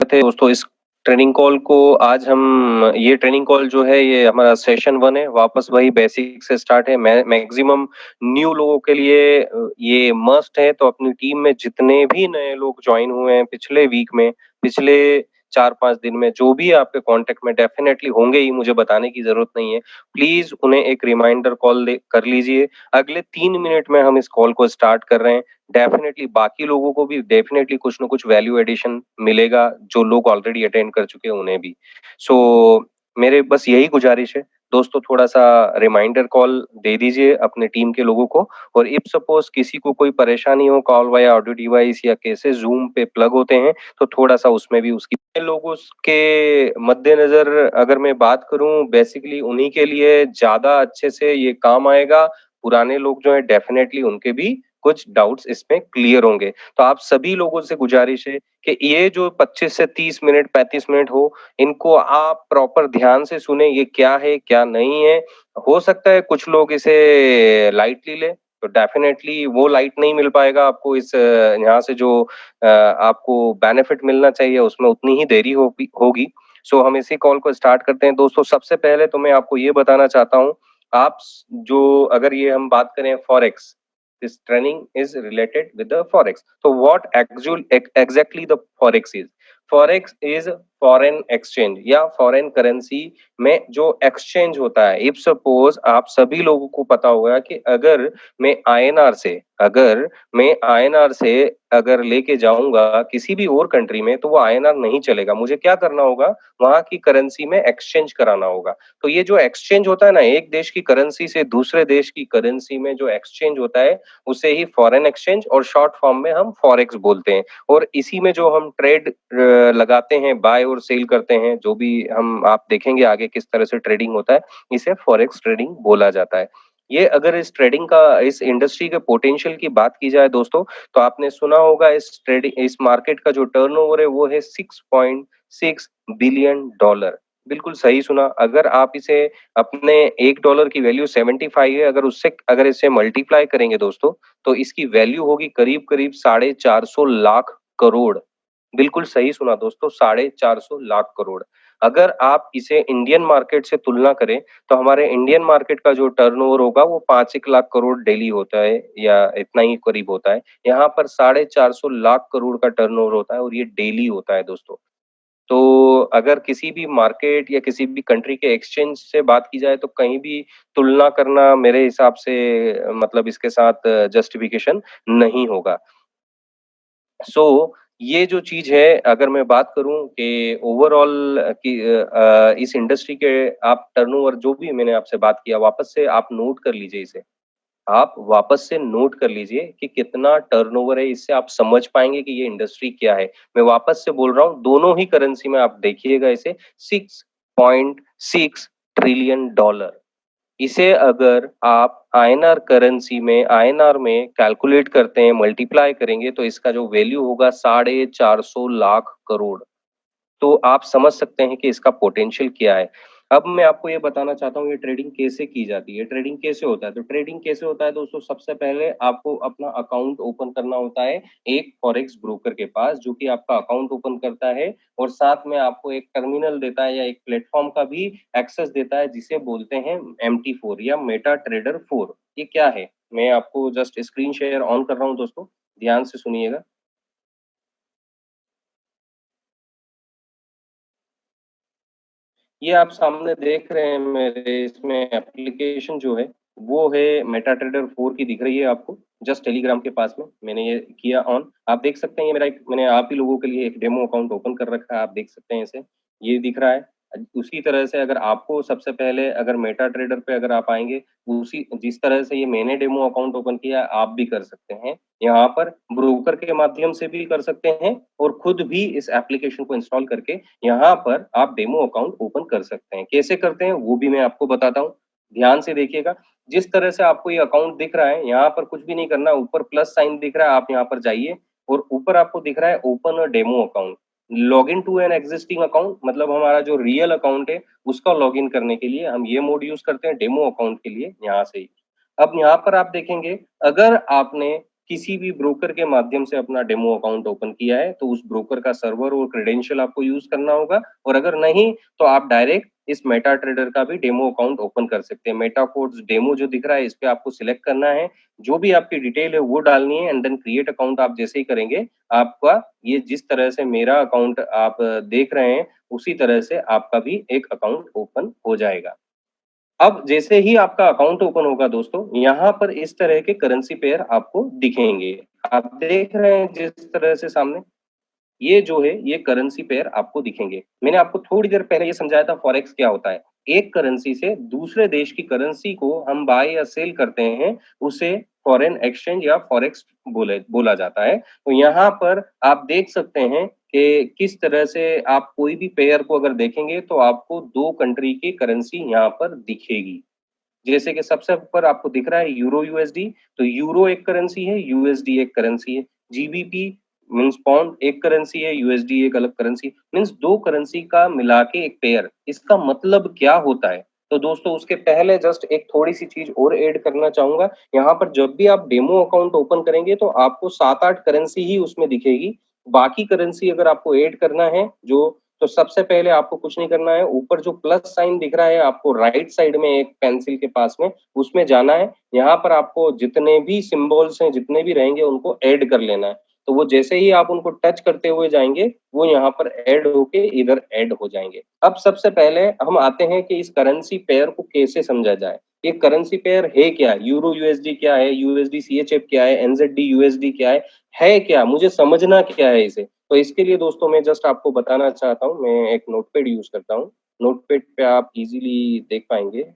थे दोस्तों इस ट्रेनिंग कॉल को। आज हम ये ट्रेनिंग कॉल जो है ये हमारा सेशन 1 है। वापस वही बेसिक से स्टार्ट है। मैक्सिमम न्यू लोगों के लिए ये मस्ट है। तो अपनी टीम में जितने भी नए लोग ज्वाइन हुए हैं पिछले वीक में, पिछले 4-5 दिन में, जो भी आपके कांटेक्ट में डेफिनेटली होंगे ही, मुझे बताने की जरूरत नहीं है। प्लीज उन्हें एक रिमाइंडर कॉल कर लीजिए। अगले 3 मिनट में हम इस कॉल को स्टार्ट कर रहे हैं। डेफिनेटली बाकी लोगों को भी डेफिनेटली कुछ ना कुछ वैल्यू एडिशन मिलेगा, जो लोग ऑलरेडी अटेंड कर चुके हैं उन्हें भी। सो मेरे बस यही गुजारिश है दोस्तों, थोड़ा सा रिमाइंडर कॉल दे दीजिए अपने टीम के लोगों को। और इफ सपोज किसी को कोई परेशानी हो, कॉल वाया ऑडियो डिवाइस या कैसे जूम पे प्लग होते हैं, तो थोड़ा सा उसमें भी उसकी लोगों के मद्देनजर अगर मैं बात करूं, बेसिकली उन्हीं के लिए ज्यादा अच्छे से ये काम आएगा। पुराने लोग जो है डेफिनेटली उनके भी कुछ डाउट्स इसमें क्लियर होंगे। तो आप सभी लोगों से गुजारिश है कि ये जो 25 से 30 मिनट 35 मिनट हो, इनको आप प्रॉपर ध्यान से सुने, ये क्या है क्या नहीं है। हो सकता है कुछ लोग इसे लाइटली ले, तो डेफिनेटली वो लाइट नहीं मिल पाएगा आपको। इस यहाँ से जो आपको बेनिफिट मिलना चाहिए उसमें उतनी ही देरी होगी। सो हम इसी कॉल को स्टार्ट करते हैं दोस्तों। सबसे पहले तो मैं आपको ये बताना चाहता हूँ, आप जो अगर ये हम बात करें forex, this training is related with the forex. So what exactly the forex is? Forex is foreign exchange या फॉरेन करेंसी में जो एक्सचेंज होता है। इफ सपोज आप सभी लोगों को पता होगा कि अगर मैं आईएनआर से अगर लेके जाऊंगा किसी भी और कंट्री में, तो वो आईएनआर नहीं चलेगा। मुझे क्या करना होगा, वहां की करेंसी में एक्सचेंज कराना होगा। तो ये जो एक्सचेंज होता है ना, एक देश की करेंसी से दूसरे देश की करेंसी में जो एक्सचेंज होता है, उसे ही फॉरेन एक्सचेंज और शॉर्ट फॉर्म में हम फॉरेक्स बोलते हैं। और इसी में जो हम ट्रेड लगाते हैं, बाय और सेल करते हैं, जो भी हम आप देखेंगे आगे किस तरह से ट्रेडिंग होता है, इसे फॉरेक्स ट्रेडिंग बोला जाता है। ये अगर इस ट्रेडिंग का, इस इंडस्ट्री के पोटेंशियल की बात की जाए दोस्तों, तो आपने सुना होगा इस मार्केट का जो टर्नओवर है वो है $6.6 बिलियन। बिल्कुल सही सुना। अगर आप इसे अपने $1 की वैल्यू 75 है, अगर इसे मल्टीप्लाई करेंगे दोस्तों, तो इसकी वैल्यू होगी करीब करीब 450 लाख करोड़। बिल्कुल सही सुना दोस्तों, 450 लाख करोड़। अगर आप इसे इंडियन मार्केट से तुलना करें, तो हमारे इंडियन मार्केट का जो टर्नओवर होगा वो 5 1 लाख करोड़ डेली होता है, या इतना ही करीब होता है। यहाँ पर 450 लाख करोड़ का टर्नओवर होता है और ये डेली होता है दोस्तों। तो अगर किसी भी मार्केट या किसी भी कंट्री के एक्सचेंज से बात की जाए, तो कहीं भी तुलना करना मेरे हिसाब से मतलब इसके साथ जस्टिफिकेशन नहीं होगा। सो ये जो चीज है, अगर मैं बात करूं कि ओवरऑल इस इंडस्ट्री के आप टर्नओवर, जो भी मैंने आपसे बात किया, वापस से आप नोट कर लीजिए इसे। आप वापस से नोट कर लीजिए कि कितना टर्नओवर है। इससे आप समझ पाएंगे कि ये इंडस्ट्री क्या है। मैं वापस से बोल रहा हूँ, दोनों ही करेंसी में आप देखिएगा इसे, $6.6 ट्रिलियन। इसे अगर आप आईएनआर में कैलकुलेट करते हैं, मल्टीप्लाई करेंगे, तो इसका जो वैल्यू होगा 450 लाख करोड़। तो आप समझ सकते हैं कि इसका पोटेंशियल क्या है। अब मैं आपको ये बताना चाहता हूँ ये ट्रेडिंग कैसे की जाती है, ट्रेडिंग कैसे होता है। तो ट्रेडिंग कैसे होता है दोस्तों, सबसे पहले आपको अपना अकाउंट ओपन करना होता है एक फॉरेक्स ब्रोकर के पास, जो कि आपका अकाउंट ओपन करता है और साथ में आपको एक टर्मिनल देता है या एक प्लेटफॉर्म का भी एक्सेस देता है, जिसे बोलते हैं MT4 या मेटा ट्रेडर 4। ये क्या है, मैं आपको जस्ट स्क्रीन शेयर ऑन कर रहा हूँ दोस्तों, ध्यान से सुनिएगा। ये आप सामने देख रहे हैं मेरे इसमें एप्लीकेशन जो है, वो है मेटा ट्रेडर 4 की दिख रही है आपको, जस्ट टेलीग्राम के पास में मैंने ये किया ऑन। आप देख सकते हैं ये मेरा एक, मैंने आप ही लोगों के लिए एक डेमो अकाउंट ओपन कर रखा है, आप देख सकते हैं इसे, ये दिख रहा है। उसी तरह से अगर आपको सबसे पहले अगर मेटा ट्रेडर पे अगर आप आएंगे, उसी जिस तरह से ये मैंने डेमो अकाउंट ओपन किया आप भी कर सकते हैं। यहाँ पर ब्रोकर के माध्यम से भी कर सकते हैं और खुद भी इस एप्लीकेशन को इंस्टॉल करके यहाँ पर आप डेमो अकाउंट ओपन कर सकते हैं। कैसे करते हैं वो भी मैं आपको बताता हूँ, ध्यान से देखिएगा। जिस तरह से आपको ये अकाउंट दिख रहा है, यहाँ पर कुछ भी नहीं करना, ऊपर प्लस साइन दिख रहा है, आप यहाँ पर जाइए और ऊपर आपको दिख रहा है open a demo account. Log in to an existing account, मतलब हमारा जो रियल अकाउंट है उसका लॉग इन करने के लिए हम ये मोड यूज करते हैं, डेमो अकाउंट के लिए यहाँ से ही। अब यहाँ पर आप देखेंगे, अगर आपने किसी भी ब्रोकर के माध्यम से अपना डेमो अकाउंट ओपन किया है तो उस ब्रोकर का सर्वर और क्रेडेंशियल आपको यूज करना होगा, और अगर नहीं तो आप डायरेक्ट इस मेटा ट्रेडर का भी डेमो अकाउंट ओपन कर सकते हैं। मेटा कोड्स डेमो जो दिख रहा है इस पे आपको सिलेक्ट करना है, जो भी आपकी डिटेल है वो डालनी है, एंड देन क्रिएट अकाउंट आप जैसे ही करेंगे आपका ये जिस तरह से मेरा अकाउंट आप देख रहे हैं उसी तरह से आपका भी एक अकाउंट ओपन हो जाएगा। अब जैसे ही आपका अकाउंट ओपन होगा दोस्तों, यहाँ पर इस तरह के करेंसी पेयर आपको दिखेंगे। आप देख रहे हैं जिस तरह से सामने, ये जो है ये करेंसी पेयर आपको दिखेंगे। मैंने आपको थोड़ी देर पहले ये समझाया था फॉरेक्स क्या होता है। एक करेंसी से दूसरे देश की करेंसी को हम बाय या सेल करते हैं, उसे फॉरेन एक्सचेंज या फॉरेक्स बोला जाता है। तो यहाँ पर आप देख सकते हैं कि किस तरह से आप कोई भी पेयर को अगर देखेंगे तो आपको 2 कंट्री की करेंसी यहाँ पर दिखेगी। जैसे कि सबसे ऊपर आपको दिख रहा है यूरो यूएसडी, तो यूरो एक करेंसी है, यूएसडी एक करेंसी है। जीबीपी मीन्स पाउंड एक करेंसी है, यूएसडी एक अलग करेंसी, मीन्स 2 करेंसी का मिला के एक पेयर। इसका मतलब क्या होता है? तो दोस्तों उसके पहले जस्ट एक थोड़ी-सी चीज़ और ऐड करना चाहूँगा। यहाँ पर जब भी आप डेमो अकाउंट ओपन करेंगे तो आपको 7-8 करेंसी ही उसमें दिखेगी। बाकी करेंसी अगर आपको ऐड करना है जो, तो सबसे पहले आपको कुछ नहीं करना है, ऊपर जो प्लस साइन दिख रहा है आपको राइट साइड में एक पेंसिल के पास में, उसमें जाना है। यहाँ पर आपको जितने भी सिंबल्स हैं, जितने भी रहेंगे उनको ऐड कर लेना है। तो वो जैसे ही आप उनको टच करते हुए जाएँगे, वो यहाँ पर ऐड होके इधर ऐड हो जाएँगे। अब सबसे पहले हम आते हैं कि इस करेंसी पेयर को कैसे समझा जाए। ये करेंसी पेयर है क्या? यूरो यूएसडी क्या है? यूएसडी सीएचएफ क्या है? एनजेडी यूएसडी क्या है क्या? मुझे समझना क्या है इसे? तो इसके लिए दोस्तों मैं जस्ट आपको बताना चाहता हूँ, मैं एक नोटपैड यूज़ करता हूँ। नोटपैड पे आप इज़िली देख पाएँगे,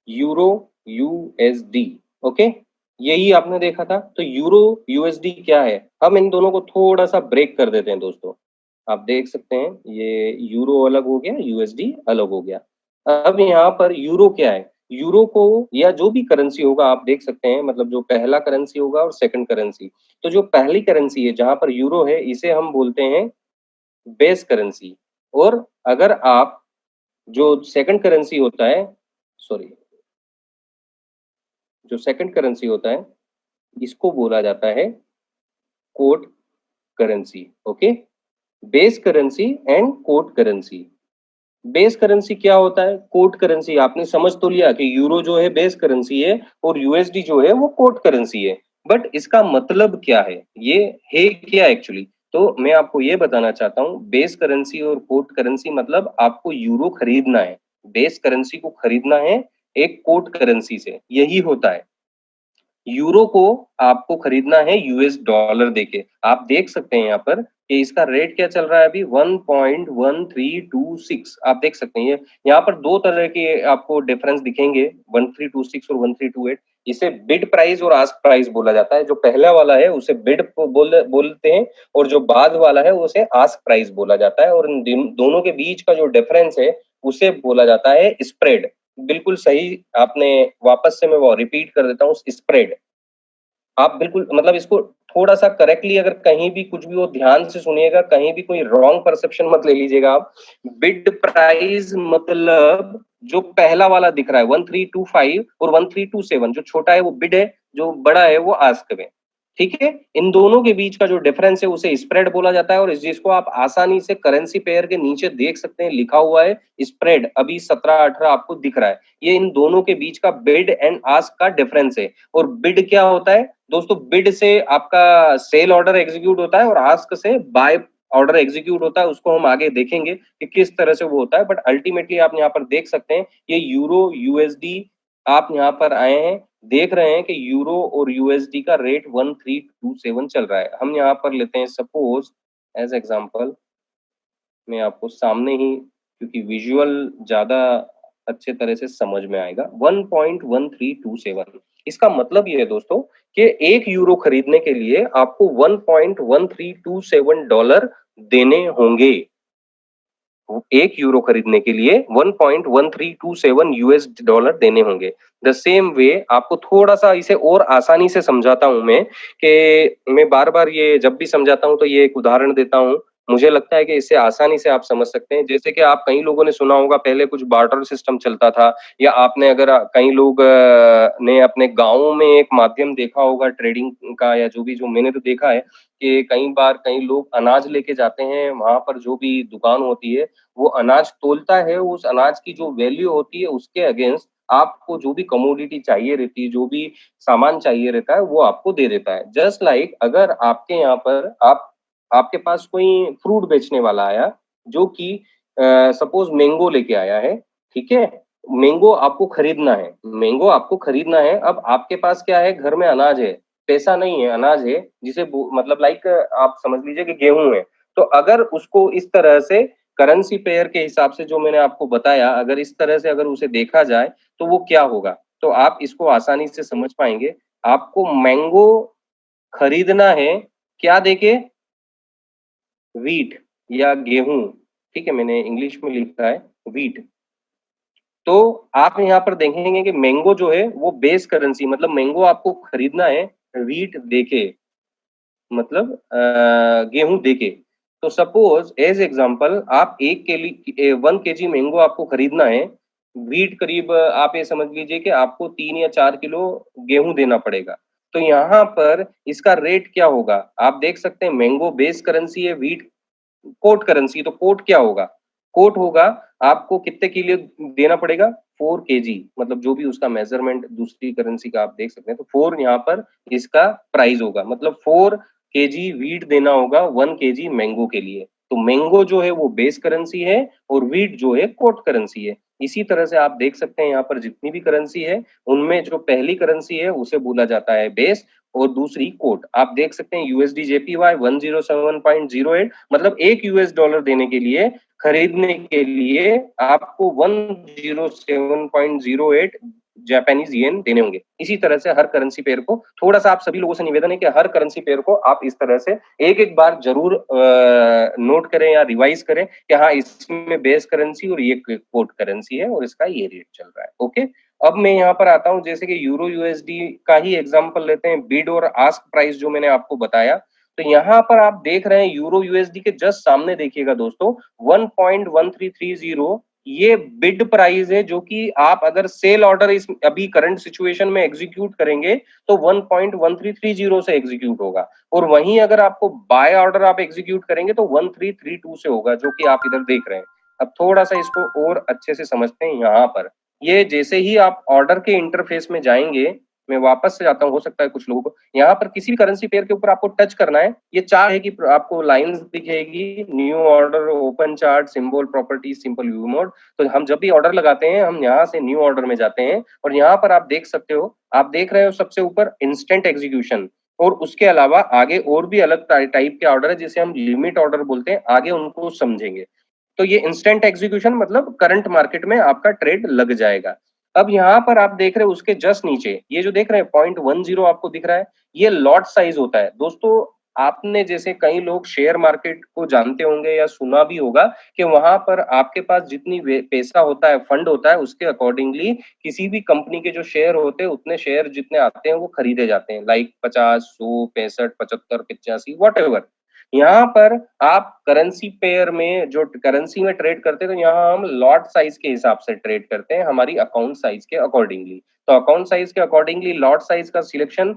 यूरो यूएसडी, ओके? यही आपने देखा था। तो यूरो यूएसडी क्या है? हम इन दोनों को थोड़ा-सा ब्रेक कर देते हैं दोस्तों। आप देख सकते हैं ये यूरो अलग हो गया, यूएसडी अलग हो गया। अब यहाँ पर यूरो क्या है? यूरो को या जो भी करेंसी होगा आप देख सकते हैं, मतलब जो पहला करेंसी होगा और सेकंड करेंसी। तो जो पहली करेंसी है जहाँ पर यूरो है इसे हम बोलते हैं बेस करेंसी, और अगर आप जो सेकंड करेंसी होता है, सॉरी, जो सेकंड करेंसी होता है इसको बोला जाता है code currency, okay? Base currency and code currency. Base currency क्या होता है? कोड करेंसी आपने समझ तो लिया कि यूरो जो है बेस करेंसी है और यूएसडी जो है वो कोड करेंसी है। बट इसका मतलब क्या है? ये है क्या एक्चुअली? तो मैं आपको ये बताना चाहता हूँ, बेस करेंसी और कोड करेंसी मतलब आपको यूरो खरीदना है, बेस करेंसी को खरीदना है एक कोड करेंसी से, यही होता है। यूरो को आपको खरीदना है यूएस डॉलर देके। आप देख सकते हैं यहाँ पर कि इसका रेट क्या चल रहा है अभी, 1.1326 आप देख सकते हैं। ये यहाँ पर 2 तरह के आपको डिफरेंस दिखेंगे, 1326 और 1328। इसे बिड प्राइस और आस्क प्राइस बोला जाता है। जो पहला वाला है उसे बिड बोलते हैं, और जो बाद वाला है उसे आस्क प्राइस बोला जाता है, और इन दोनों के बीच का जो डिफरेंस है उसे बोला जाता है स्प्रेड। बिल्कुल सही आपने, वापस से मैं वो रिपीट कर देता हूँ, स्प्रेड। आप बिल्कुल मतलब इसको थोड़ा-सा करेक्टली अगर कहीं भी कुछ भी हो ध्यान से सुनिएगा, कहीं भी कोई रॉन्ग परसेप्शन मत ले लीजिएगा आप। बिड प्राइस मतलब जो पहला वाला दिख रहा है 1325 और 1327, जो छोटा है वो बिड है, जो बड़ा है वो आस्क है। ठीक है? इन दोनों के बीच का जो डिफरेंस है उसे स्प्रेड बोला जाता है, और जिसको आप आसानी से करेंसी पेयर के नीचे देख सकते हैं, लिखा हुआ है स्प्रेड, अभी 17-18 आपको दिख रहा है। ये इन दोनों के बीच का बिड एंड आस्क का डिफरेंस है। और बिड क्या होता है? दोस्तों बिड से आपका सेल ऑर्डर एग्जीक्यूट होता है और आस्क से बाय ऑर्डर एग्जीक्यूट होता है। उसको हम आगे देखेंगे कि किस तरह से वो होता है, बट अल्टीमेटली आप यहाँ पर देख सकते हैं ये यूरो यूएसडी, आप यहाँ पर आए हैं, देख रहे हैं कि यूरो और यूएसडी का रेट 1327 चल रहा है। हम यहाँ पर लेते हैं सपोज एज एग्जांपल, मैं आपको सामने ही, क्योंकि विजुअल ज्यादा अच्छे तरह से समझ में आएगा। 1.1327, इसका मतलब ये है दोस्तों कि 1 यूरो खरीदने के लिए आपको 1.1327 डॉलर देने होंगे। 1 यूरो खरीदने के लिए 1.1327 यूएस डॉलर देने होंगे। द सेम वे आपको थोड़ा-सा इसे और आसानी से समझाता हूँ मैं, कि मैं बार-बार ये जब भी समझाता हूँ तो ये एक उदाहरण देता हूँ। मुझे लगता है कि इससे आसानी से आप समझ सकते हैं। जैसे कि आप कई लोगों ने सुना होगा पहले कुछ बार्टर सिस्टम चलता था या आपने अगर कई लोग ने अपने गाँव में एक माध्यम देखा होगा ट्रेडिंग का या जो भी जो मैंने तो देखा है कि कई बार कई लोग अनाज लेके जाते हैं, वहाँ पर जो भी दुकान होती है, वो अनाज तौलता है, उस अनाज की जो वैल्यू होती है उसके अगेंस्ट आपको जो भी कमोडिटी चाहिए रहती है, जो भी सामान चाहिए रहता है, वो आपको दे देता है। जस्ट लाइक अगर आपके यहाँ पर आपके पास कोई फ्रूट बेचने वाला आया, जो कि सपोज़ मैंगो लेके आया है, ठीक है? मैंगो आपको खरीदना है, मैंगो आपको खरीदना है, अब आपके पास क्या है, घर में अनाज है, पैसा नहीं है, अनाज है, जिसे बो मतलब लाइक आप समझ लीजिए कि गेहूँ है। तो अगर उसको इस तरह से करेंसी पेयर के हिसाब से जो मैंने आपको बताया, अगर इस तरह से अगर उसे देखा जाए, तो वो क्या होगा? तो आप इसको आसानी से समझ पाएँगे। आपको मैंगो खरीदना है, क्या देके? व्हीट या गेहूँ, ठीक है? मैंने इंग्लिश में लिखा है व्हीट। तो आप यहाँ पर देखेंगे कि मैंगो जो है वो बेस करेंसी मतलब मैंगो आपको खरीदना है व्हीट देके मतलब गेहूँ देके। तो सपोज़ एज़ एग्ज़ाम्पल आप 1 केजी मैंगो आपको खरीदना है, व्हीट करीब आप ये समझ लीजिए कि आपको 3 या 4 किलो गेहूँ देना पड़ेगा। तो यहाँ पर इसका रेट क्या होगा? आप देख सकते हैं मैंगो बेस करेंसी है, व्हीट कोट करेंसी, तो कोट क्या होगा? कोट होगा आपको कितने किलो देना पड़ेगा? 4 केजी मतलब जो भी उसका मेज़रमेंट दूसरी करेंसी का आप देख सकते हैं, तो 4 यहाँ पर इसका प्राइस होगा मतलब 4 केजी व्हीट देना होगा 1 केजी मैंगो के लिए। तो मैंगो जो है वो बेस करेंसी है और व्हीट जो है कोट करेंसी है। इसी तरह से आप देख सकते हैं यहाँ पर जितनी भी करेंसी है, उनमें जो पहली करेंसी है उसे बोला जाता है बेस और दूसरी कोट। आप देख सकते हैं यूएसडी जेपीवाई 107.08 मतलब 1 यूएस डॉलर देने के लिए खरीदने के लिए आपको 107.08 जापानीज येन देने होंगे। इसी तरह से हर करेंसी पेयर को थोड़ा-सा आप सभी लोगों से निवेदन है कि हर करेंसी पेयर को आप इस तरह से एक-एक बार ज़रूर नोट करें या रिवाइज़ करें कि हाँ, इसमें बेस करेंसी और ये क कोट करेंसी है और इसका ये रेट चल रहा है। ओके? अब मैं यहाँ पर आता हूँ जैसे कि यूरो यूएसडी का ही एग्जांपल लेते हैं, बिड और आस्क प्राइस जो मैंने आपको बताया। तो यहाँ पर आप देख रहे हैं यूरो यूएसडी के जस्ट सामने देखिएगा दोस्तों 1.1330 ये बिड प्राइस है जो कि आप अगर सेल ऑर्डर इस अभी करंट सिचुएशन में एग्जीक्यूट करेंगे तो 1.1330 से एग्जीक्यूट होगा और वहीं अगर आपको बाय ऑर्डर आप एग्जीक्यूट करेंगे तो 1332 से होगा जो कि आप इधर देख रहे हैं। अब थोड़ा-सा इसको और अच्छे से समझते हैं यहाँ पर। ये जैसे ही आप ऑर्डर के इंटरफेस में जाएँगे, मैं वापस से जाता हूँ, हो सकता है कुछ लोगों को यहाँ पर किसी भी करेंसी पेयर के ऊपर आपको टच करना है। ये चार्ट है कि आपको लाइन्स दिखेगी, new order, open chart, symbol properties, simple view mode. तो हम जब भी ऑर्डर लगाते हैं, हम यहाँ से न्यू ऑर्डर में जाते हैं और यहाँ पर आप देख सकते हो, आप देख रहे हो सबसे ऊपर इंस्टेंट एग्जीक्यूशन और उसके अलावा आगे और भी अलग टाइप के ऑर्डर है जिसे हम लिमिट ऑर्डर बोलते हैं, आगे उनको समझेंगे। तो ये इंस्टेंट एग्जीक्यूशन मतलब करंट मार्केट में आपका ट्रेड लग जाएगा। अब यहाँ पर आप देख रहे हो उसके जस्ट नीचे ये जो देख रहे हैं 0.10 आपको दिख रहा है, ये लॉट साइज होता है। दोस्तों आपने जैसे कई लोग शेयर मार्केट को जानते होंगे या सुना भी होगा कि वहां पर आपके पास जितनी पैसा होता है, फंड होता है, उसके अकॉर्डिंगली किसी भी कंपनी के जो शेयर होते हैं उतने शेयर जितने आते हैं वो खरीदे जाते हैं लाइक 50, 100, 65, 75, 85 वॉट यहाँ पर आप करेंसी पेयर में जो करेंसी में ट्रेड करते हैं तो यहाँ हम लॉट साइज के हिसाब से ट्रेड करते हैं हमारी अकाउंट साइज के अकॉर्डिंगली। तो अकाउंट साइज के अकॉर्डिंगली लॉट साइज का सिलेक्शन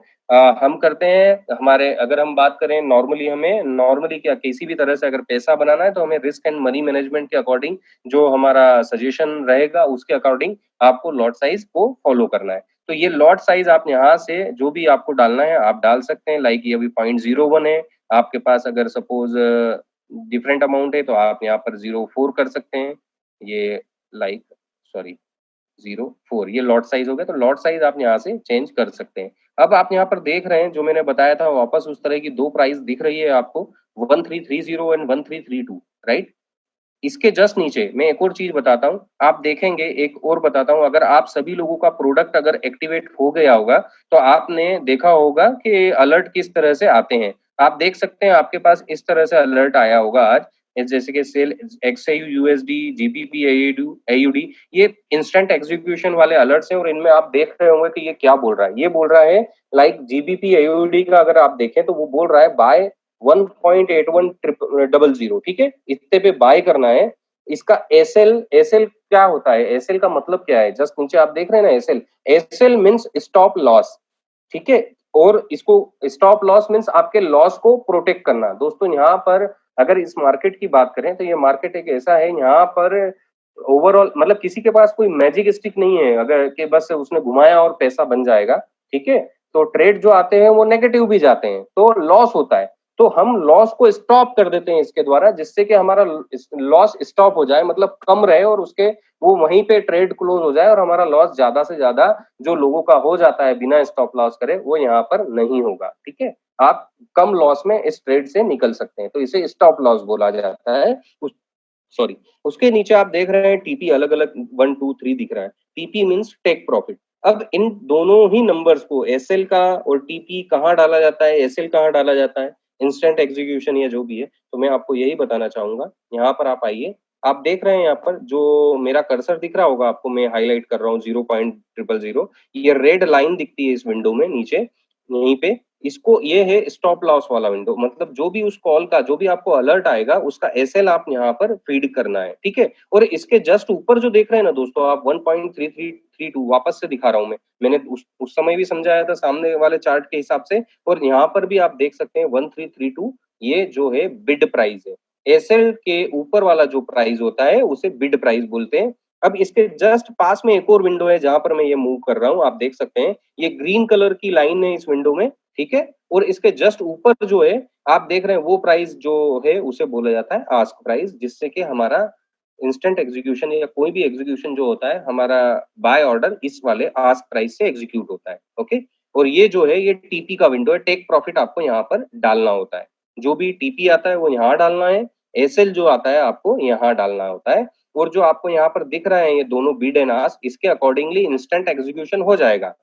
हम करते हैं हमारे अगर हम बात करें हमें नॉर्मली क्या किसी भी तरह से अगर पैसा बनाना है तो हमें रिस्क एंड मनी मैनेजमेंट के अकॉर्डिंग जो हमारा सजेशन रहेगा उसके अकॉर्डिंग आपको लॉट साइज को फॉलो करना है। तो ये लॉट साइज आप यहाँ से जो भी आपको डालना है आप डाल सकते हैं लाइक ये अभी 0.01 है आपके पास अगर सपोज डिफरेंट अमाउंट है तो आप यहाँ पर 0.4 कर सकते हैं। ये लाइक सॉरी 0.4 ये लॉट साइज हो गया तो लॉट साइज आप यहाँ से चेंज कर सकते हैं। अब आप यहाँ पर देख रहे हैं जो मैंने बताया था वापस उस तरह की दो प्राइस दिख रही है आपको 1330 एंड 1332 राइट। इसके जस्ट नीचे मैं एक और चीज बताता हूँ आप देखेंगे एक और बताता हूँ अगर आप सभी लोगों का प्रोडक्ट अगर एक्टिवेट हो गया होगा तो आपने देखा होगा कि अलर्ट किस तरह से आते हैं। आप देख सकते हैं आपके पास इस तरह से अलर्ट आया होगा आज जैसे कि सेल एक्सआईयू यूएसडी जीबीपी एयूडी ये इंस्टेंट एग्जीक्यूशन वाले अलर्ट्स हैं और इनमें आप देख रहे होंगे कि ये क्या बोल रहा है। ये बोल रहा है लाइक जीबीपी एयूडी का अगर आप देखें तो वो बोल रहा है बाय 1.8100, ठीक है, इतने पे बाय करना है। इसका एसएल, एसएल क्या होता है, एसएल का मतलब क्या है, जस्ट नीचे आप देख रहे हैं ना SL, SL means stop loss, ठीक है। और इसको स्टॉप लॉस मीन्स आपके लॉस को प्रोटेक्ट करना। दोस्तों यहाँ पर अगर इस मार्केट की बात करें तो ये मार्केट एक ऐसा है, यहाँ पर ओवरऑल मतलब किसी के पास कोई मैजिक स्टिक नहीं है अगर कि बस उसने घुमाया और पैसा बन जाएगा, ठीक है। तो ट्रेड जो आते हैं वो नेगेटिव भी जाते हैं, तो लॉस होता है। तो हम लॉस को स्टॉप कर देते हैं इसके द्वारा, जिससे कि हमारा लॉस स्टॉप हो जाए, मतलब कम रहे, और उसके वो वहीं पे ट्रेड क्लोज हो जाए और हमारा लॉस ज्यादा से ज्यादा जो लोगों का हो जाता है बिना स्टॉप लॉस करे, वो यहाँ पर नहीं होगा, ठीक है। आप कम लॉस में इस ट्रेड से निकल सकते हैं, तो इसे स्टॉप लॉस बोला जाता है। सॉरी, उसके नीचे आप देख रहे हैं टीपी अलग अलग 1 2 3 दिख रहा है। TP means take profit. अब इन दोनों ही नंबर्स को एसएल का और टीपी कहाँ डाला जाता है, एसएल कहाँ डाला जाता है, इंस्टेंट एग्जीक्यूशन या जो भी है, तो मैं आपको यही बताना चाहूंगा। यहाँ पर आप आइए, आप देख रहे हैं यहाँ पर जो मेरा कर्सर दिख रहा होगा आपको, मैं हाईलाइट कर रहा हूँ 0.000, ये रेड लाइन दिखती है इस विंडो में नीचे यहीं पे, इसको ये है स्टॉप लॉस वाला विंडो, मतलब जो भी उस कॉल का जो भी आपको अलर्ट आएगा उसका एसएल आप यहाँ पर फीड करना है, ठीक है। और इसके जस्ट ऊपर जो देख रहे हैं ना दोस्तों आप 1.3332, वापस से दिखा रहा हूं मैंने उस समय भी समझाया था सामने वाले चार्ट के हिसाब से, और यहाँ पर भी आप देख सकते हैं 1332, ये जो है बिड प्राइस है। एसएल के ऊपर वाला जो प्राइस होता है उसे बिड प्राइस बोलते हैं। अब इसके जस्ट पास में एक और विंडो है जहां पर मैं ये मूव कर रहा हूँ, आप देख सकते हैं ये ग्रीन कलर की लाइन है इस विंडो में, ठीक है। और इसके जस्ट ऊपर जो है आप देख रहे हैं वो प्राइस जो है उसे बोला जाता है आस्क प्राइस, जिससे कि हमारा इंस्टेंट एग्जीक्यूशन या कोई भी एग्जीक्यूशन जो होता है हमारा बाय ऑर्डर इस वाले आस्क प्राइस से एग्जीक्यूट होता है, ओके। और ये जो है ये टीपी का विंडो है, टेक प्रॉफिट आपको यहाँ पर डालना होता है, जो भी टीपी आता है वो यहाँ डालना है, एसएल जो आता है आपको यहाँ डालना होता है। और जो आपको यहाँ पर दिख रहा है ये दोनों बिड एंड आस्क, इसके अकॉर्डिंगली इंस्टेंट एग्जीक्यूशन हो जाएगा।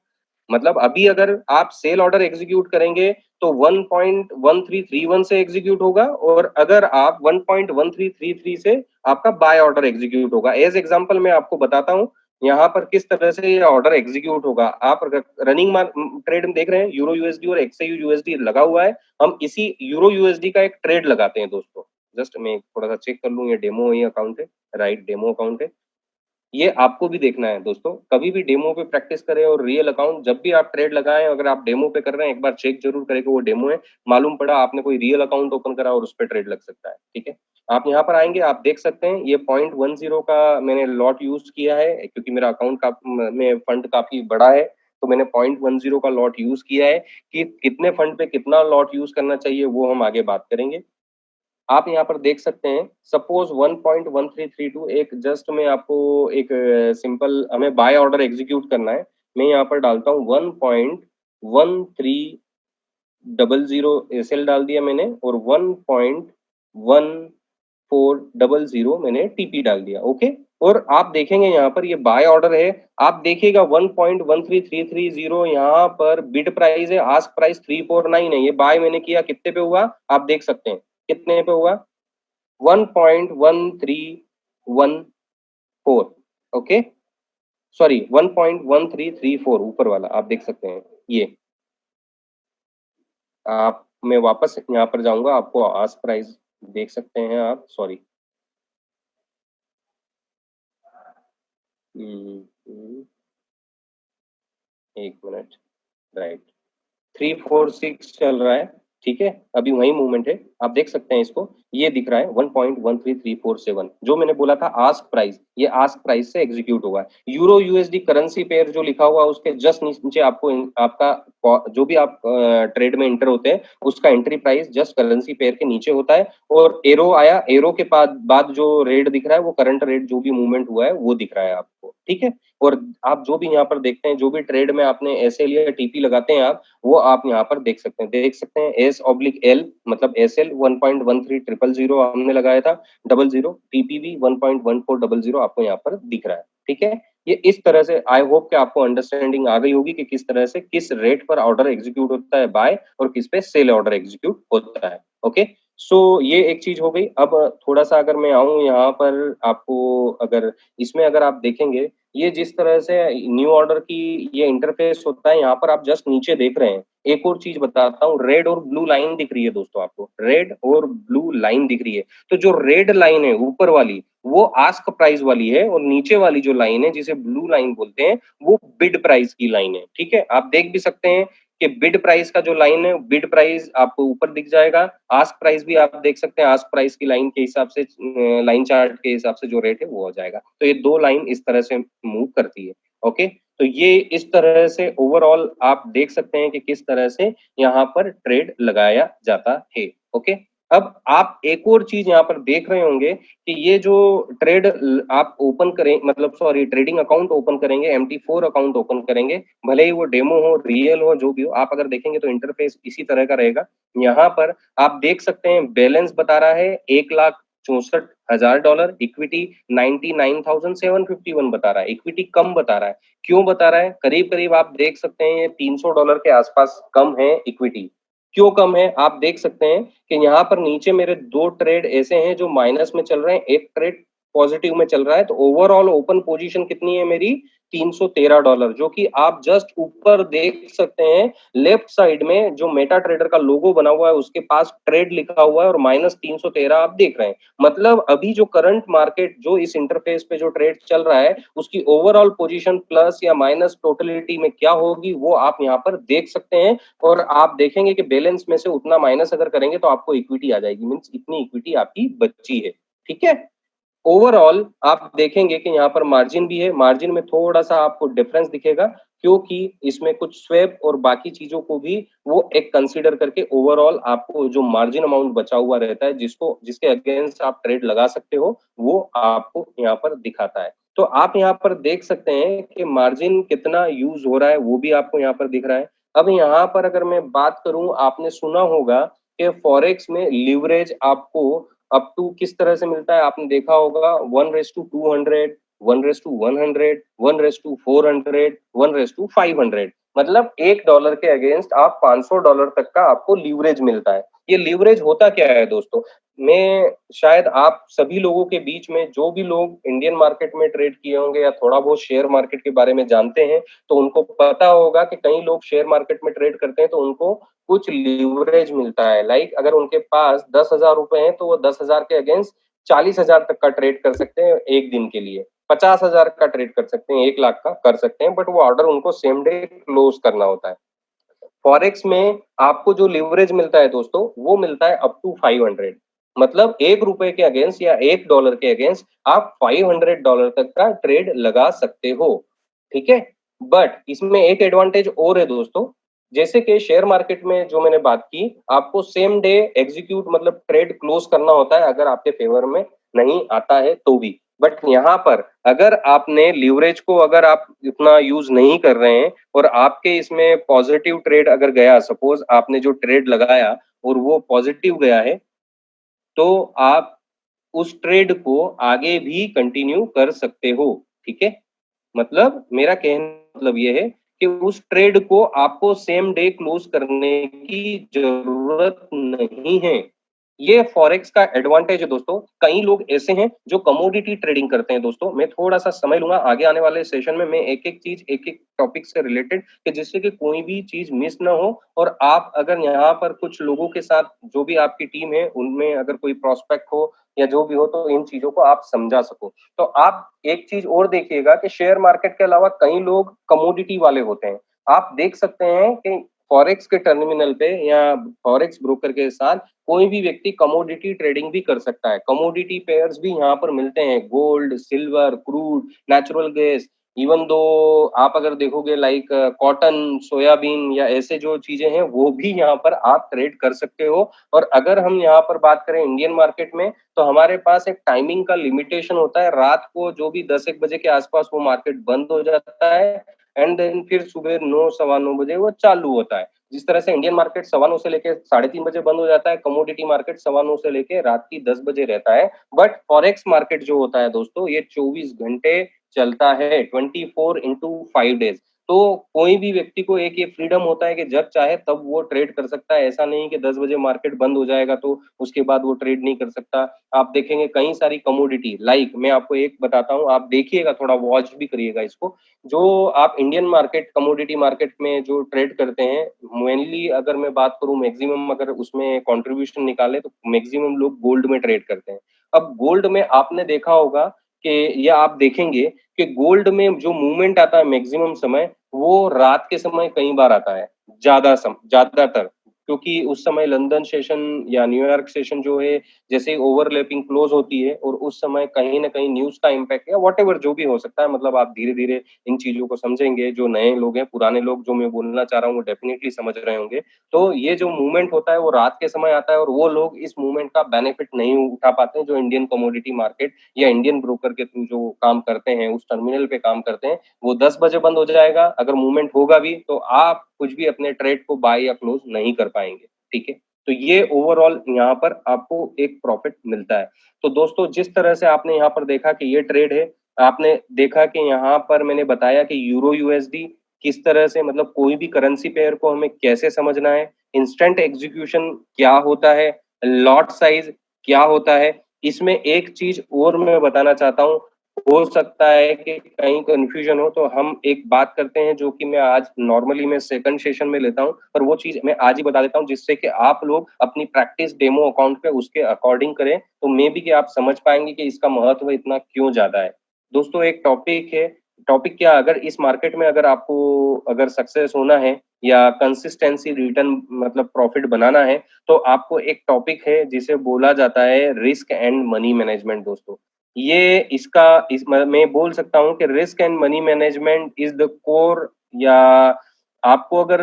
मतलब अभी अगर आप सेल ऑर्डर एग्जीक्यूट करेंगे तो 1.1331 से एग्जीक्यूट होगा, और अगर आप 1.1333 से आपका बाय ऑर्डर एग्जीक्यूट होगा। एज एग्जांपल मैं आपको बताता हूं यहाँ पर किस तरह से ये ऑर्डर एग्जीक्यूट होगा। आप रनिंग ट्रेड में देख रहे हैं यूरो यूएसडी और एक्सआई यूएसडी लगा हुआ है, हम इसी यूरो यूएसडी का एक ट्रेड लगाते हैं दोस्तों। जस्ट मैं थोड़ा सा चेक कर लूँ, ये डेमो ही अकाउंट है, राइट, डेमो अकाउंट है। ये आपको भी देखना है दोस्तों, कभी भी डेमो पे प्रैक्टिस करें, और रियल अकाउंट जब भी आप ट्रेड लगाएं, अगर आप डेमो पे कर रहे हैं एक बार चेक जरूर करें कि वो डेमो है, मालूम पड़ा आपने कोई रियल अकाउंट ओपन करा और उस पर ट्रेड लग सकता है, ठीक है। आप यहाँ पर आएंगे, आप देख सकते हैं ये 0.10 का मैंने लॉट यूज किया है, क्योंकि मेरा अकाउंट का में फंड काफी बड़ा है, तो मैंने 0.10 का लॉट यूज किया है। कि कितने फंड पे कितना लॉट यूज करना चाहिए वो हम आगे बात करेंगे। आप यहाँ पर देख सकते हैं सपोज 1.1332, एक जस्ट में आपको एक सिंपल हमें बाय ऑर्डर एग्जीक्यूट करना है, मैं यहाँ पर डालता हूँ 1.1300 एसएल डाल दिया मैंने, और 1.1400 मैंने टीपी डाल दिया, ओके। और आप देखेंगे यहाँ पर ये बाय ऑर्डर है, आप देखिएगा 1.13330 यहाँ पर बिड प्राइस है, आस्क प्राइस 349 है, ये बाय मैंने किया, कितने पे हुआ आप देख सकते हैं, कितने पे हुआ 1.1314, ओके, सॉरी 1.1334 ऊपर वाला आप देख सकते हैं ये। आप मैं वापस यहाँ पर जाऊंगा, आपको आस्क प्राइस देख सकते हैं आप, सॉरी, एक मिनट, राइट, 346 चल रहा है, ठीक है, अभी वही मूवमेंट है, आप देख सकते हैं इसको, ये दिख रहा है 1.13347, जो मैंने बोला था आस्क प्राइस, ये आस्क प्राइस से एग्जीक्यूट हुआ है। यूरो यूएसडी करेंसी पेयर जो लिखा हुआ है उसके जस्ट नीचे आपको आपका जो भी आप ट्रेड में एंटर होते हैं उसका entry price just currency pair के नीचे होता है, और एरो आया, एरो के बाद जो रेट दिख रहा है वो करंट रेट जो भी मूवमेंट हुआ है वो दिख रहा है आपको, ठीक है। और आप जो भी यहाँ पर देखते हैं, जो भी ट्रेड में आपने एसएल या टीपी लगाते हैं आप, वो आप यहाँ पर देख सकते हैं S/L, मतलब SL 1.1300 हमने लगाया था, 00 TPV 1.1400 आपको यहाँ पर दिख रहा है, ठीक है। ये इस तरह से आई होप कि आपको अंडरस्टैंडिंग आ गई होगी कि किस तरह से किस रेट पर ऑर्डर एग्जीक्यूट होता है बाय, और किस पे सेल ऑर्डर एग्जीक्यूट होता है, ओके। सो ये एक चीज हो गई। अब थोड़ा सा अगर मैं आऊँ यहाँ पर आपको, अगर इसमें अगर आप देखेंगे ये जिस तरह से न्यू ऑर्डर की ये इंटरफेस होता है, यहाँ पर आप जस्ट नीचे देख रहे हैं एक और चीज बताता हूँ, रेड और ब्लू लाइन दिख रही है दोस्तों आपको, रेड और ब्लू लाइन दिख रही है। तो जो रेड लाइन है ऊपर वाली वो आस्क प्राइस वाली है, और नीचे वाली जो लाइन है जिसे ब्लू लाइन बोलते हैं वो बिड प्राइस की लाइन है। ठीक है, आप देख भी सकते हैं कि बिड प्राइस का जो लाइन है, बिड प्राइस आपको ऊपर दिख जाएगा, आस्क प्राइस भी आप देख सकते हैं, आस्क प्राइस की लाइन के हिसाब से, लाइन चार्ट के हिसाब से जो रेट है वो हो जाएगा। तो ये दो लाइन इस तरह से मूव करती है। ओके, तो ये इस तरह से ओवरऑल आप देख सकते हैं कि किस तरह से यहाँ पर ट्रेड लगाया जाता है। ओके, अब आप एक और चीज यहाँ पर देख रहे होंगे कि ये जो ट्रेड आप ओपन करें, मतलब सॉरी, ट्रेडिंग अकाउंट ओपन करेंगे, MT4 अकाउंट ओपन करेंगे, भले ही वो डेमो हो, रियल हो, जो भी हो, आप अगर देखेंगे तो इंटरफेस इसी तरह का रहेगा। यहाँ पर आप देख सकते हैं बैलेंस बता रहा है $1,64,000, इक्विटी 99,751 बता रहा है, इक्विटी कम बता रहा है। क्यों बता रहा है? करीब करीब आप देख सकते हैं ये $300 के आसपास कम है इक्विटी। क्यों कम है? आप देख सकते हैं कि यहाँ पर नीचे मेरे दो ट्रेड ऐसे हैं जो माइनस में चल रहे हैं, एक ट्रेड पॉजिटिव में चल रहा है। तो ओवरऑल ओपन पोजीशन कितनी है मेरी? $313, जो कि आप जस्ट ऊपर देख सकते हैं लेफ्ट साइड में जो मेटा ट्रेडर का लोगो बना हुआ है उसके पास ट्रेड लिखा हुआ है और -313 आप देख रहे हैं। मतलब अभी जो करंट मार्केट जो इस इंटरफेस पे जो ट्रेड चल रहा है उसकी ओवरऑल पोजीशन प्लस या माइनस टोटलिटी में क्या होगी वो आप यहाँ पर देख सकते हैं। और आप देखेंगे कि बैलेंस में से उतना माइनस अगर करेंगे तो आपको इक्विटी आ जाएगी, मीन्स इतनी इक्विटी आपकी बची है। ठीक है, ओवरऑल आप देखेंगे कि यहाँ पर मार्जिन भी है, मार्जिन में थोड़ा सा आपको डिफरेंस दिखेगा क्योंकि इसमें कुछ स्वेप और बाकी चीजों को भी वो एक कंसीडर करके ओवरऑल आपको जो मार्जिन अमाउंट बचा हुआ रहता है जिसको जिसके अगेंस्ट आप ट्रेड लगा सकते हो वो आपको यहाँ पर दिखाता है। तो आप यहाँ पर देख सकते हैं कि मार्जिन कितना यूज हो रहा है वो भी आपको यहाँ पर दिख रहा है। अब यहाँ पर अगर मैं बात करूं, आपने सुना होगा कि फॉरेक्स में लिवरेज आपको अप टू किस तरह से मिलता है, आपने देखा होगा 1:200, 1:100, 1:400, 1:500, मतलब $1 के अगेंस्ट आप $500 तक का आपको लीवरेज मिलता है। ये लीवरेज होता क्या है दोस्तों? मैं शायद आप सभी लोगों के बीच में जो भी लोग इंडियन मार्केट में ट्रेड किए होंगे या थोड़ा बहुत शेयर मार्केट के बारे में जानते हैं तो उनको पता होगा कि कई लोग शेयर मार्केट में ट्रेड करते हैं तो उनको कुछ लीवरेज मिलता है। लाइक अगर उनके पास 10,000 रुपए हैं तो वो 10,000 के अगेंस्ट 40,000 तक का ट्रेड कर सकते हैं एक दिन के लिए, 50,000 का ट्रेड कर सकते हैं, 1 लाख का कर सकते हैं, बट वो ऑर्डर उनको सेम डे क्लोज करना होता है। फॉरेक्स में आपको जो लिवरेज मिलता है दोस्तों वो मिलता है अप टू 500, मतलब ₹1 के अगेंस्ट या $1 के अगेंस्ट आप $500 तक का ट्रेड लगा सकते हो। ठीक है, बट इसमें एक एडवांटेज और है दोस्तों, जैसे कि शेयर मार्केट में जो मैंने बात की, आपको सेम डे एग्जीक्यूट मतलब ट्रेड क्लोज करना होता है अगर आपके फेवर में नहीं आता है तो भी। बट यहाँ पर अगर आपने लीवरेज को अगर आप इतना यूज नहीं कर रहे हैं और आपके इसमें पॉजिटिव ट्रेड अगर गया, सपोज आपने जो ट्रेड लगाया और वो पॉजिटिव गया है, तो आप उस ट्रेड को आगे भी कंटिन्यू कर सकते हो। ठीक है, मतलब मेरा कहने का मतलब ये है कि उस ट्रेड को आपको सेम डे क्लोज करने की जरूरत नहीं है। ये फॉरेक्स का एडवांटेज है दोस्तों। कई लोग ऐसे हैं जो कमोडिटी ट्रेडिंग करते हैं दोस्तों। मैं थोड़ा सा समय लूंगा आगे आने वाले सेशन में, मैं एक एक चीज एक एक टॉपिक से रिलेटेड कि जिससे कि कोई भी चीज मिस ना हो और आप अगर यहाँ पर कुछ लोगों के साथ जो भी आपकी टीम है उनमें अगर कोई प्रोस्पेक्ट हो या जो भी हो तो इन चीजों को आप समझा सको। तो आप एक चीज और देखिएगा कि शेयर मार्केट के अलावा कई लोग कमोडिटी वाले होते हैं। आप देख सकते हैं कि फॉरेक्स के टर्मिनल पे या फॉरेक्स ब्रोकर के साथ कोई भी व्यक्ति कमोडिटी ट्रेडिंग भी कर सकता है। कमोडिटी पेयर्स भी यहाँ पर मिलते हैं, gold, silver, crude, natural gas, even though आप अगर देखोगे लाइक कॉटन, सोयाबीन या ऐसे जो चीजें हैं वो भी यहाँ पर आप ट्रेड कर सकते हो। और अगर हम यहाँ पर बात करें इंडियन मार्केट में तो हमारे पास एक टाइमिंग का लिमिटेशन होता है, रात को जो भी 10-1 बजे के आसपास वो मार्केट बंद हो जाता है एंड देन फिर सुबह 9 सवा 9 बजे वो चालू होता है। जिस तरह से इंडियन मार्केट 9:15 से लेकर 3:30 बजे बंद हो जाता है, कमोडिटी मार्केट 9:15 से लेकर रात की 10 बजे रहता है। बट फॉरेक्स मार्केट जो होता है दोस्तों ये 24 घंटे चलता है, 24 into 5 days। तो कोई भी व्यक्ति को एक ये फ्रीडम होता है कि जब चाहे तब वो ट्रेड कर सकता है। ऐसा नहीं कि 10 बजे मार्केट बंद हो जाएगा तो उसके बाद वो ट्रेड नहीं कर सकता। आप देखेंगे कई सारी कमोडिटी, लाइक मैं आपको एक बताता हूँ, आप देखिएगा, थोड़ा वॉच भी करिएगा इसको। जो आप इंडियन मार्केट, कमोडिटी मार्केट में जो ट्रेड करते हैं, मेनली अगर मैं बात करूँ, मैक्सिमम अगर उसमें कंट्रीब्यूशन निकाले तो मैक्सिमम लोग गोल्ड में ट्रेड करते हैं। अब गोल्ड में आपने देखा होगा कि, या आप देखेंगे कि गोल्ड में जो मूवमेंट आता है मैक्सिमम समय, वो रात के समय कई बार आता है, ज्यादातर, क्योंकि उस समय लंदन सेशन या न्यूयॉर्क सेशन जो है, जैसे ही ओवरलैपिंग क्लोज होती है और उस समय कहीं ना कहीं न्यूज का इम्पैक्ट या वॉट एवर जो भी हो सकता है, मतलब आप धीरे धीरे इन चीजों को समझेंगे। जो नए लोग हैं, पुराने लोग जो मैं बोलना चाह रहा हूँ वो डेफिनेटली समझ रहे होंगे। तो ये जो मूवमेंट होता है वो रात के समय आता है, और वो लोग इस मूवमेंट का बेनिफिट नहीं उठा पाते हैं जो इंडियन कमोडिटी मार्केट या इंडियन ब्रोकर के थ्रू जो काम करते हैं, उस टर्मिनल पे काम करते हैं। वो 10 बजे बंद हो जाएगा, अगर मूवमेंट होगा भी तो आप कुछ भी अपने ट्रेड को बाय या क्लोज नहीं कर पाएंगे। ठीक है, तो ये ओवरऑल यहाँ पर आपको एक प्रॉफिट मिलता है। तो दोस्तों, जिस तरह से आपने यहाँ पर देखा कि ये ट्रेड है, आपने देखा कि यहाँ पर मैंने बताया कि यूरो यूएसडी किस तरह से, मतलब कोई भी करेंसी पेयर को हमें कैसे समझना है, इंस्टेंट एग्जीक्यूशन क्या होता है, लॉट साइज क्या होता है। इसमें एक चीज और मैं बताना चाहता हूँ, हो सकता है कि कहीं कंफ्यूजन हो, तो हम एक बात करते हैं जो कि मैं आज नॉर्मली मैं सेकंड सेशन में लेता हूँ, पर वो चीज मैं आज ही बता देता हूँ जिससे कि आप लोग अपनी प्रैक्टिस डेमो अकाउंट पे उसके अकॉर्डिंग करें, तो मे बी कि आप समझ पाएंगे कि इसका महत्व इतना क्यों ज्यादा है। दोस्तों, एक टॉपिक है, टॉपिक क्या, अगर इस मार्केट में अगर आपको अगर सक्सेस होना है या कंसिस्टेंसी रिटर्न मतलब प्रॉफिट बनाना है, तो आपको एक टॉपिक है जिसे बोला जाता है रिस्क एंड मनी मैनेजमेंट। दोस्तों, ये इसका मैं बोल सकता हूँ कि risk and money management is the core, या आपको अगर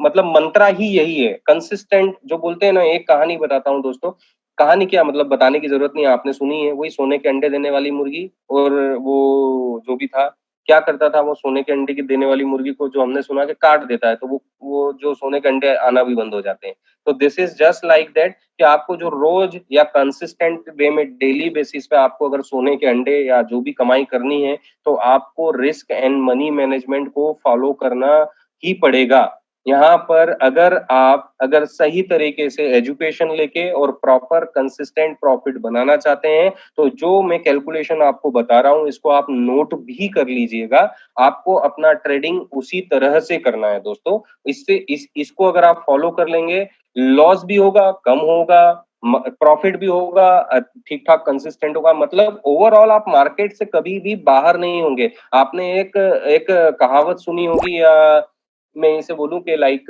मतलब मंत्रा ही यही है, कंसिस्टेंट जो बोलते हैं ना। एक कहानी बताता हूँ दोस्तों, कहानी क्या, मतलब बताने की जरूरत नहीं है, आपने सुनी है, वही सोने के अंडे देने वाली मुर्गी। और वो जो भी था, क्या करता था, वो सोने के अंडे की देने वाली मुर्गी को, जो हमने सुना कि काट देता है, तो वो जो सोने के अंडे आना भी बंद हो जाते हैं। तो this is just like that, कि आपको जो रोज या कंसिस्टेंट वे में डेली बेसिस पे आपको अगर सोने के अंडे या जो भी कमाई करनी है, तो आपको रिस्क एंड मनी मैनेजमेंट को फॉलो करना ही पड़ेगा। यहाँ पर अगर सही तरीके से एजुकेशन लेके और प्रॉपर कंसिस्टेंट प्रॉफिट बनाना चाहते हैं, तो जो मैं कैलकुलेशन आपको बता रहा हूँ इसको आप नोट भी कर लीजिएगा। आपको अपना ट्रेडिंग उसी तरह से करना है दोस्तों। इसको अगर आप फॉलो कर लेंगे, लॉस भी होगा, कम होगा, प्रॉफिट भी होगा, ठीक ठाक कंसिस्टेंट होगा, मतलब ओवरऑल आप मार्केट से कभी भी बाहर नहीं होंगे। आपने एक एक कहावत सुनी होगी, या मैं इसे बोलूं कि लाइक,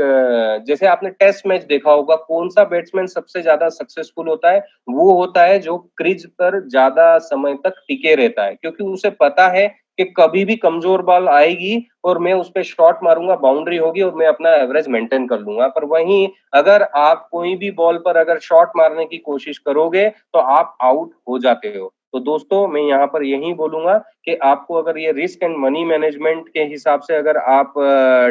जैसे आपने टेस्ट मैच देखा होगा, कौन सा बैट्समैन सबसे ज्यादा सक्सेसफुल होता है, वो होता है जो क्रीज पर ज्यादा समय तक टिके रहता है, क्योंकि उसे पता है कि कभी भी कमजोर बॉल आएगी और मैं उस पर शॉट मारूंगा, बाउंड्री होगी और मैं अपना एवरेज मेंटेन कर लूंगा। पर वहीं अगर आप कोई भी बॉल पर अगर शॉट मारने की कोशिश करोगे तो आप आउट हो जाते हो। तो दोस्तों, मैं यहाँ पर यही बोलूंगा कि आपको अगर ये रिस्क एंड मनी मैनेजमेंट के हिसाब से अगर आप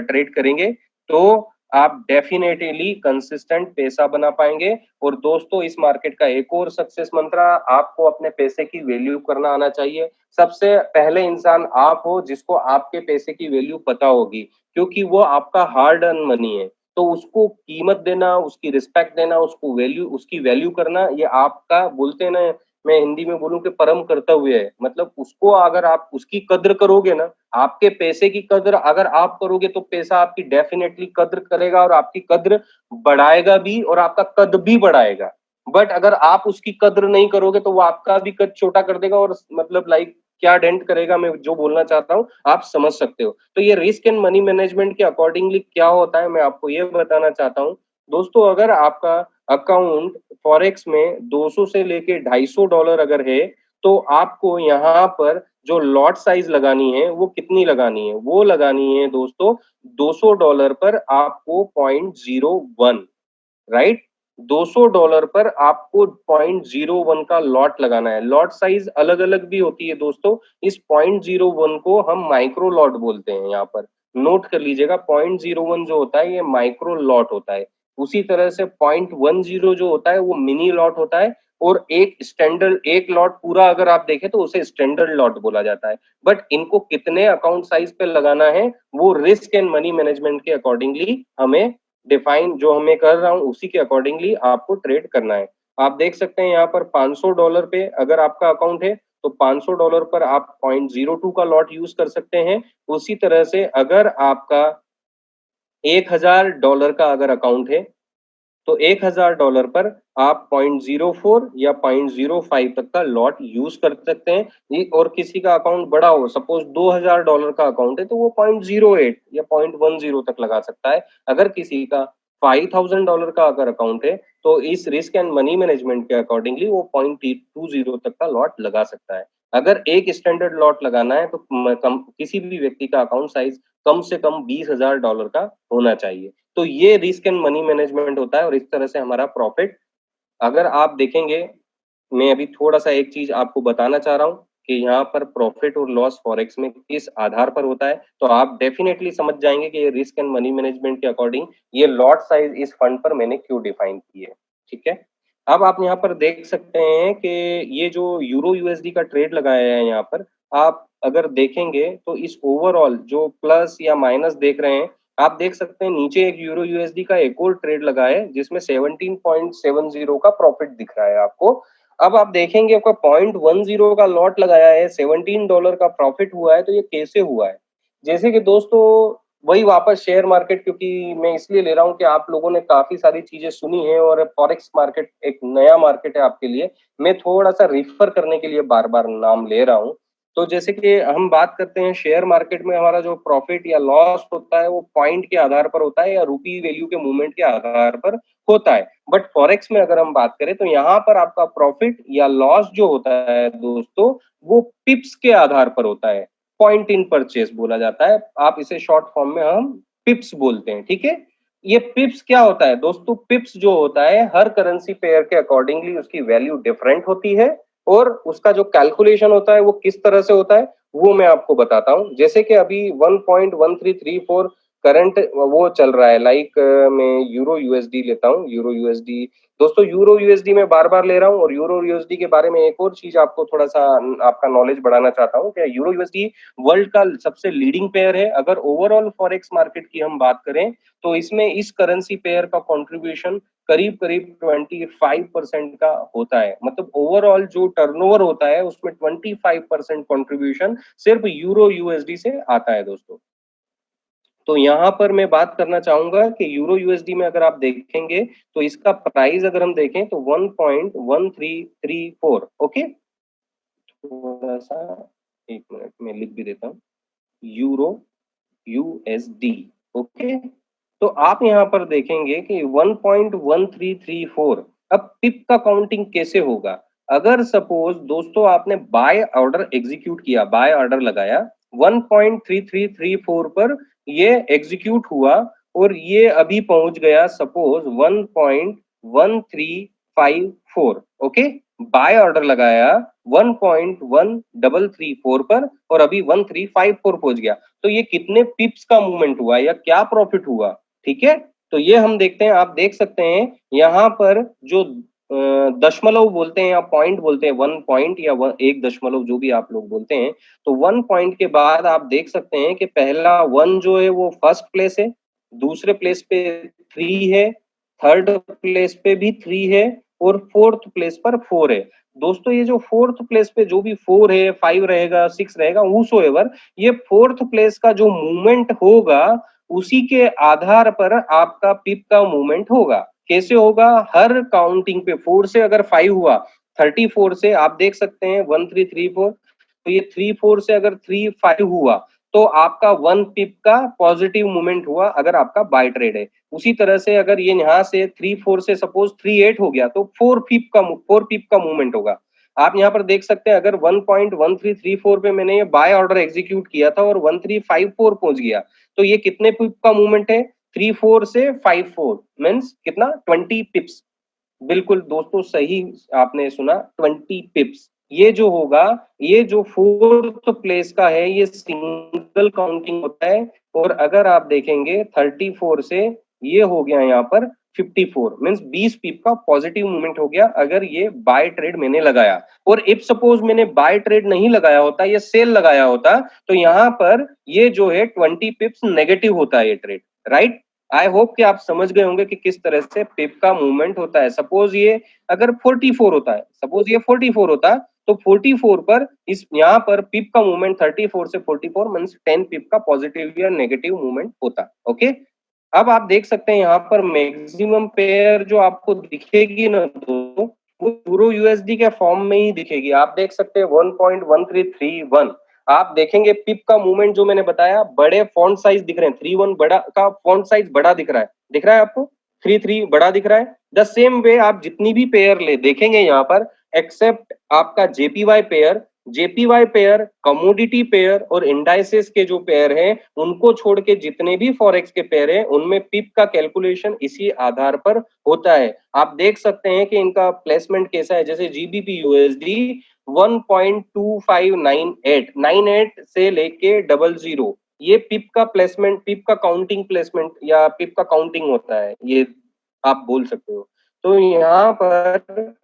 ट्रेड करेंगे, तो आप डेफिनेटली कंसिस्टेंट पैसा बना पाएंगे। और दोस्तों, इस मार्केट का एक और सक्सेस मंत्र, आपको अपने पैसे की वैल्यू करना आना चाहिए। सबसे पहले इंसान आप हो जिसको आपके पैसे की वैल्यू पता होगी, क्योंकि वो आपका हार्ड अर्न मनी है। तो उसको कीमत देना, उसकी रिस्पेक्ट देना, उसको वैल्यू, उसकी वैल्यू करना, ये आपका, बोलते हैं ना, मैं हिंदी में बोलूं कि परम कर्तव्य है। मतलब उसको अगर आप उसकी कद्र करोगे ना, आपके पैसे की कद्र अगर आप करोगे, तो पैसा आपकी डेफिनेटली कद्र करेगा और आपकी कद्र बढ़ाएगा भी और आपका कद भी बढ़ाएगा। बट अगर आप उसकी कद्र नहीं करोगे तो वो आपका भी कद छोटा कर देगा, और मतलब लाइक क्या डेंट करेगा, मैं जो बोलना चाहता हूँ आप समझ सकते हो। तो ये रिस्क एंड मनी मैनेजमेंट के अकॉर्डिंगली क्या होता है, मैं आपको ये बताना चाहता हूँ। दोस्तों, अगर आपका अकाउंट फॉरेक्स में 200 से लेके $250 अगर है, तो आपको यहाँ पर जो लॉट साइज लगानी है वो कितनी लगानी है, वो लगानी है दोस्तों $200 पर आपको 0.01, राइट। $200 पर आपको 0.01 का लॉट लगाना है। लॉट साइज अलग अलग भी होती है दोस्तों। इस 0.01 को हम माइक्रो लॉट बोलते हैं। यहाँ पर नोट कर लीजिएगा, 0.01 जो होता है ये माइक्रो लॉट होता है। उसी तरह से 0.10 जो होता है वो मिनी लॉट होता है। और एक लॉट पूरा अगर आप देखें तो उसे स्टैंडर्ड लॉट बोला जाता है। बट इनको कितने अकाउंट साइज पे लगाना है वो रिस्क एंड मनी मैनेजमेंट के अकॉर्डिंगली हमें डिफाइन, जो हमें कर रहा हूँ उसी के अकॉर्डिंगली आपको ट्रेड करना है। आप देख सकते हैं यहाँ पर $500 पे अगर आपका अकाउंट है तो $500 पर आप 0.02 का लॉट यूज कर सकते हैं। उसी तरह से अगर आपका $1000 का अगर अकाउंट है तो $1000 पर आप 0.04 या 0.05 तक का लॉट यूज कर सकते हैं। और किसी का अकाउंट बड़ा हो, सपोज $2000 का अकाउंट है तो वो 0.08 या 0.10 तक लगा सकता है। अगर किसी का $5000 का अगर अकाउंट है तो इस रिस्क एंड मनी मैनेजमेंट के अकॉर्डिंगली वो 0.20 तक का लॉट लगा सकता है। अगर एक स्टैंडर्ड लॉट लगाना है तो किसी भी व्यक्ति का अकाउंट साइज कम से कम $20000 का होना चाहिए। तो ये रिस्क एंड मनी मैनेजमेंट होता है और इस तरह से हमारा प्रॉफिट, अगर आप देखेंगे, मैं अभी थोड़ा-सा एक चीज़ आपको बताना चाह रहा हूँ कि यहाँ पर प्रॉफिट और लॉस फॉरेक्स में किस आधार पर होता है, तो आप डेफिनिटली समझ जाएँगे कि ये रिस्क एंड मनी मैनेजमेंट के अकॉर्डिंग ये लॉट साइज़ इस फंड पर मैंने क्यों डिफाइन की है, ठीक है? अब आप यहाँ पर देख सकते हैं कि ये जो यूरो यूएसडी का ट्रेड लगाया है यहाँ पर, आप अगर देखेंगे तो इस ओवरऑल जो प्लस या माइनस देख रहे हैं, आप देख सकते हैं नीचे एक यूरो यूएसडी का एक और ट्रेड लगा है जिसमें 17.70 का प्रॉफिट दिख रहा है आपको। अब आप देखेंगे आपका 0.10 का लॉट लगाया है, $17 का प्रॉफिट हुआ है, तो ये कैसे हुआ है? जैसे कि दोस्तों वही वापस शेयर मार्केट, क्योंकि मैं इसलिए ले रहा हूँ कि आप लोगों ने काफी सारी चीजें सुनी है और फॉरेक्स मार्केट एक नया मार्केट है आपके लिए। मैं थोड़ा सा रिफर करने के लिए बार बार नाम ले रहा हूँ। तो जैसे कि हम बात करते हैं शेयर मार्केट में हमारा जो प्रॉफिट या लॉस होता है वो पॉइंट के आधार पर होता है या रुपी वैल्यू के मूवमेंट के आधार पर होता है। बट फॉरेक्स में अगर हम बात करें तो यहाँ पर आपका प्रॉफिट या लॉस जो होता है दोस्तों, वो पिप्स के आधार पर होता है। पॉइंट इन परचेस बोला जाता है, आप इसे शॉर्ट फॉर्म में हम पिप्स बोलते हैं, ठीक है। ये पिप्स क्या होता है दोस्तों? पिप्स जो होता है हर करेंसी पेयर के अकॉर्डिंगली उसकी वैल्यू डिफरेंट होती है और उसका जो कैलकुलेशन होता है वो किस तरह से होता है वो मैं आपको बताता हूँ। जैसे कि अभी 1.1334 करंट वो चल रहा है, लाइक मैं यूरो यूएसडी लेता हूँ। यूरो यूएसडी दोस्तों, यूरो यूएसडी में बार बार ले रहा हूँ और यूरो यूएसडी के बारे में एक और चीज आपको थोड़ा सा आपका नॉलेज बढ़ाना चाहता हूँ कि यूरो यूएसडी वर्ल्ड का सबसे लीडिंग पेयर है। अगर ओवरऑल फॉरेक्स मार्केट की हम बात करें तो इसमें इस करेंसी पेयर का कंट्रीब्यूशन करीब करीब 25% का होता है। मतलब ओवरऑल जो टर्नओवर होता है उसमें 25% कंट्रीब्यूशन सिर्फ यूरो यूएसडी से आता है दोस्तों। तो यहाँ पर मैं बात करना चाहूंगा कि यूरो यूएसडी में अगर आप देखेंगे तो इसका प्राइस अगर हम देखें तो 1.1334। ओके, थोड़ा सा एक मिनट में लिख भी देता हूँ, यूरो यूएसडी। ओके, तो आप यहाँ पर देखेंगे कि 1.1334। अब पिप का काउंटिंग कैसे होगा? अगर सपोज दोस्तों आपने बाय ऑर्डर एग्जीक्यूट किया, बाय ऑर्डर लगाया 1.3334 पर, ये एग्जीक्यूट हुआ और ये अभी पहुंच गया सपोज 1.1354। ओके, बाय ऑर्डर लगाया 1.1334 पर और अभी 1354 पहुंच गया, तो ये कितने पिप्स का मूवमेंट हुआ या क्या प्रॉफिट हुआ? ठीक है, तो ये हम देखते हैं। आप देख सकते हैं यहाँ पर जो दशमलव बोलते हैं या पॉइंट बोलते हैं, 1 पॉइंट या 1 दशमलव जो भी आप लोग बोलते हैं, तो 1 पॉइंट के बाद आप देख सकते हैं कि पहला 1 जो है वो फर्स्ट प्लेस है, दूसरे प्लेस पे 3 है, थर्ड प्लेस पे भी 3 है और फोर्थ प्लेस पर 4 है। दोस्तों ये जो फोर्थ प्लेस पे जो भी 4 है, 5 रहेगा, 6 रहेगा, whosoever, ये फोर्थ प्लेस का जो मूवमेंट होगा उसी के आधार पर आपका पिप का मूवमेंट होगा। कैसे होगा? हर काउंटिंग पे 4 से अगर 5 हुआ, 34 से आप देख सकते हैं 1334, तो ये 34 से अगर 35 हुआ तो आपका 1 पिप का पॉजिटिव मूवमेंट हुआ अगर आपका बाय ट्रेड है। उसी तरह से अगर ये यहाँ से 34 से सपोज 38 हो गया तो 4 पिप का मूवमेंट होगा। आप यहाँ पर देख सकते हैं अगर 1.1334 पे मैंने ये बाय ऑर्डर एग्जीक्यूट किया था और 1354 पहुंच गया, तो ये कितने पिप का मूवमेंट है? 34 से 54 मीन्स कितना? 20 पिप्स। बिल्कुल दोस्तों सही आपने सुना, 20 पिप्स। ये जो होगा, ये जो फोर्थ प्लेस का है ये सिंगल काउंटिंग होता है और अगर आप देखेंगे 34 से ये हो गया यहाँ पर 54 मींस 20 पिप का पॉजिटिव मूवमेंट हो गया अगर ये बाय ट्रेड मैंने लगाया। और इफ सपोज मैंने बाय ट्रेड नहीं लगाया होता, ये सेल लगाया होता, तो यहाँ पर ये जो है 20 पिप्स नेगेटिव होता है ये ट्रेड, राइट। आई होप कि आप समझ गए होंगे कि किस तरह से पिप का मूवमेंट होता है। सपोज ये अगर 44 होता है, सपोज ये 44 होता, तो 44 पर इस यहाँ पर पिप का मूवमेंट 34 से 44 मींस 10 पिप का पॉजिटिव या नेगेटिव मूवमेंट होता। ओके, अब आप देख सकते हैं यहाँ पर मैक्सिमम पेयर जो आपको दिखेगी ना दोस्तों, वो यूरो यूएसडी के फॉर्म में ही दिखेगी। आप देख सकते हैं 1.1331। आप देखेंगे पिप का मूवमेंट जो मैंने बताया, बड़े फॉन्ट साइज दिख रहे हैं, 31 बड़ा का फॉन्ट साइज बड़ा दिख रहा है आपको, 33 बड़ा दिख रहा है। द सेम वे आप जितनी भी पेयर ले देखेंगे यहाँ पर, एक्सेप्ट आपका जेपीवाई पेयर, कमोडिटी पेयर और इंडाइसेस के जो पेयर हैं, उनको छोड़ के जितने भी फॉरेक्स के पेयर हैं, उनमें पिप का कैलकुलेशन इसी आधार पर होता है। आप देख सकते हैं कि इनका प्लेसमेंट कैसा है। जैसे जीबीपी यूएसडी 1.2598 से लेके 00, ये पिप का प्लेसमेंट, पिप का काउंटिंग प्लेसमेंट या पिप का काउंटिंग होता है, ये आप बोल सकते हो। तो यहाँ पर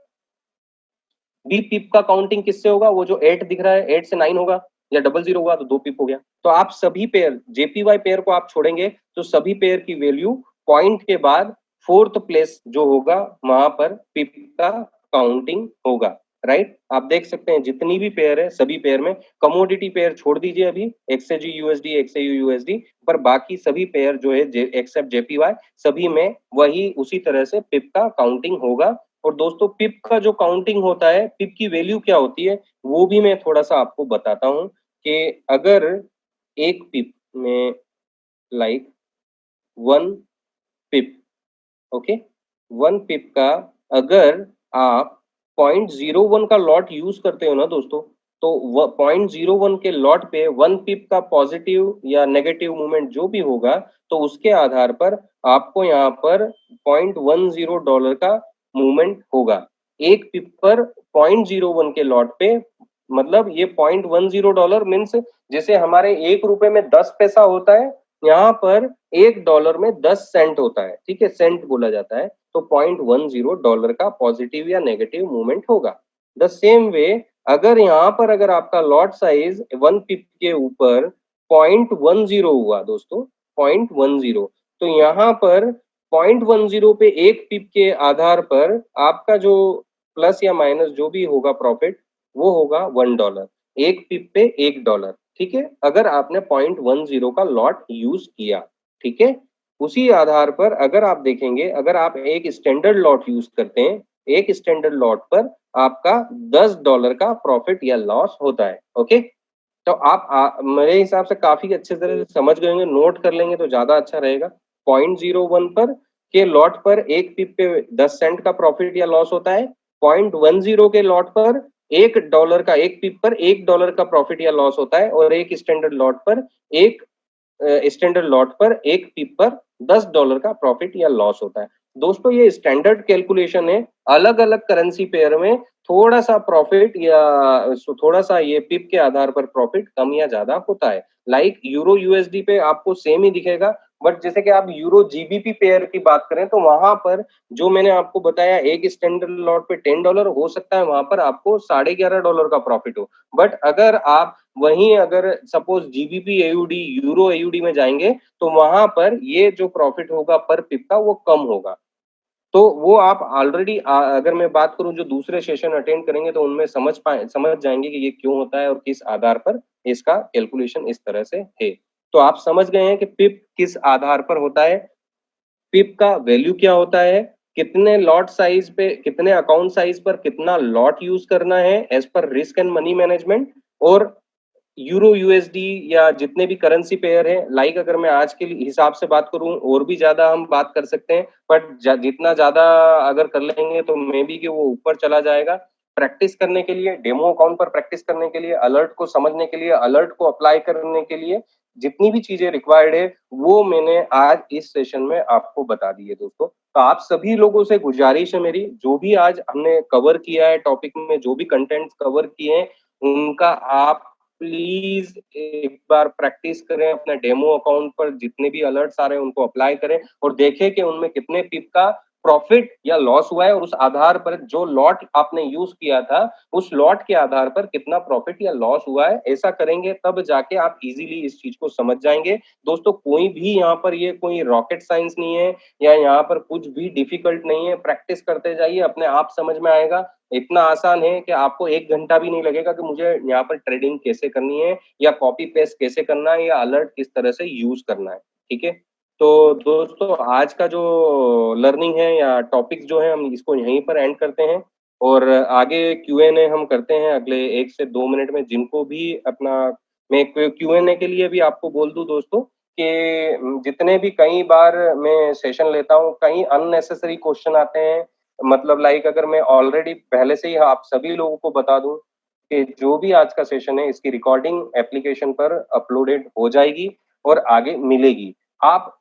बी पिप का काउंटिंग किससे होगा, वो जो 8 दिख रहा है 8 से 9 होगा, या 00 होगा तो 2 पिप हो गया। तो आप सभी पेयर, जेपीवाई पेयर को आप छोड़ेंगे तो सभी पेयर की वैल्यू पॉइंट के बाद फोर्थ प्लेस जो होगा वहां पर पिप का काउंटिंग होगा, राइट। आप देख सकते हैं जितनी भी पेयर है सभी पेयर में, कमोडिटी पेयर छोड़ दीजिए अभी, एक्सएजी यूएसडी, एक्सएयू यूएसडी, पर बाकी सभी पेयर जो है एक्सेप्ट जेपीवाई, सभी में वही उसी तरह से पिप का काउंटिंग होगा। और दोस्तों पिप का जो काउंटिंग होता है, पिप की वैल्यू क्या होती है, वो भी मैं थोड़ा सा आपको बताता हूं कि अगर एक पिप में लाइक 1 पिप, ओके, 1 पिप का अगर आप 0.01 का लॉट यूज करते हो ना दोस्तों, तो 0.01 के लॉट पे 1 पिप का पॉजिटिव या नेगेटिव मूवमेंट जो भी होगा, तो उसके आधार पर आपको यहाँ पर $0.10 का मूवमेंट होगा। एक पिप पर 0.01 के लॉट पे, मतलब ये $0.10 मीन्स जैसे हमारे ₹1 में 10 पैसा होता है, यहाँ पर $1 में 10 सेंट होता है, ठीक है, सेंट बोला जाता है। तो $0.10 का पॉजिटिव या नेगेटिव मूवमेंट होगा। द सेम वे अगर यहाँ पर अगर आपका लॉट साइज 1 पिप के ऊपर 0.10 हुआ दोस्तों, 0.10, तो यहाँ पर 0.10 पे एक पिप के आधार पर आपका जो प्लस या माइनस जो भी होगा प्रॉफिट, वो होगा $1, एक पिप पे $1, ठीक है, अगर आपने 0.10 का लॉट यूज किया, ठीक है। उसी आधार पर अगर आप देखेंगे, अगर आप एक स्टैंडर्ड लॉट यूज करते हैं, एक स्टैंडर्ड लॉट पर आपका $10 का प्रॉफिट या लॉस होता है। ओके, तो आप मेरे हिसाब से काफी अच्छे तरह से समझ गए होंगे, नोट कर लेंगे तो ज्यादा अच्छा रहेगा। 0.01 पर के लॉट पर एक पिप पे 10 सेंट का प्रॉफिट या लॉस होता है। 0.10 के लॉट पर $1 का, एक पिप पर $1 का प्रॉफिट या लॉस होता है। और एक स्टैंडर्ड लॉट पर एक स्टैंडर्ड लॉट पर एक पिप पर $10 का प्रॉफिट या लॉस होता है। दोस्तों ये स्टैंडर्ड कैलकुलेशन है, अलग अलग करेंसी पेयर में थोड़ा सा प्रॉफिट या थोड़ा सा ये पिप के आधार पर प्रॉफिट कम या ज्यादा होता है। लाइक यूरो यूएसडी पे आपको सेम ही दिखेगा, बट जैसे कि आप यूरो जीबीपी पेयर की बात करें तो वहां पर जो मैंने आपको बताया, एक स्टैंडर्ड लॉट पे $10 हो सकता है, वहां पर आपको $11.5 का प्रॉफिट हो। बट अगर आप वहीं अगर suppose GBP AUD, euro AUD में जाएंगे, तो वहां पर ये जो प्रॉफिट होगा पर पिप का वो कम होगा। तो वो आप ऑलरेडी अगर मैं बात करूं जो दूसरे सेशन अटेंड करेंगे तो उनमें समझ जाएंगे कि ये क्यों होता है और किस आधार पर इसका कैलकुलेशन इस तरह से है। तो आप समझ गए हैं कि पिप किस आधार पर होता है, पिप का वैल्यू क्या होता है, कितने लॉट साइज पे, कितने अकाउंट साइज पर कितना लॉट यूज करना है as per risk and money management. और यूरो यूएसडी या जितने भी करेंसी पेयर है, लाइक अगर मैं आज के हिसाब से बात करूं और भी ज्यादा हम बात कर सकते हैं, बट जितना ज्यादा अगर कर लेंगे तो मे बी कि वो ऊपर चला जाएगा। प्रैक्टिस करने के लिए, डेमो अकाउंट पर प्रैक्टिस करने के लिए, अलर्ट को समझने के लिए, अलर्ट को अप्लाई करने के लिए जितनी भी चीजें रिक्वायर्ड है वो मैंने आज इस सेशन में आपको बता दी है दोस्तों। तो आप सभी लोगों से गुजारिश है मेरी, जो भी आज हमने कवर किया है टॉपिक में, जो भी कंटेंट कवर किए हैं, उनका आप प्लीज एक बार प्रैक्टिस करें, अपने डेमो अकाउंट पर जितने भी अलर्ट्स आ रहे हैं उनको अप्लाई करें और देखें कि उनमें कितने पिप का प्रॉफिट या लॉस हुआ है, और उस आधार पर जो लॉट आपने यूज किया था उस लॉट के आधार पर कितना प्रॉफिट या लॉस हुआ है। ऐसा करेंगे तब जाके आप इजीली इस चीज को समझ जाएंगे। दोस्तों कोई भी यहाँ पर ये कोई रॉकेट साइंस नहीं है या यहाँ पर कुछ भी डिफिकल्ट नहीं है, प्रैक्टिस करते जाइए, अपने आप समझ में आएगा। इतना आसान है कि आपको 1 घंटा भी नहीं लगेगा कि मुझे यहाँ पर ट्रेडिंग कैसे करनी है या कॉपी पेस्ट कैसे करना है या अलर्ट किस तरह से यूज करना है। ठीक है, तो दोस्तों आज का जो लर्निंग है या टॉपिक जो है हम इसको यहीं पर एंड करते हैं, और आगे Q&A हम करते हैं अगले 1 से 2 मिनट में। जिनको भी अपना, मैं Q&A के लिए भी आपको बोल दूं दोस्तों कि जितने भी कई बार मैं सेशन लेता हूँ कई अननेसेसरी क्वेश्चन आते हैं, मतलब लाइक अगर मैं ऑलरेडी पहले से ही आप सभी लोगों को बता दूं कि जो भी आज का सेशन है इसकी रिकॉर्डिंग एप्लीकेशन पर अपलोडेड हो जाएगी और आगे मिलेगी। आप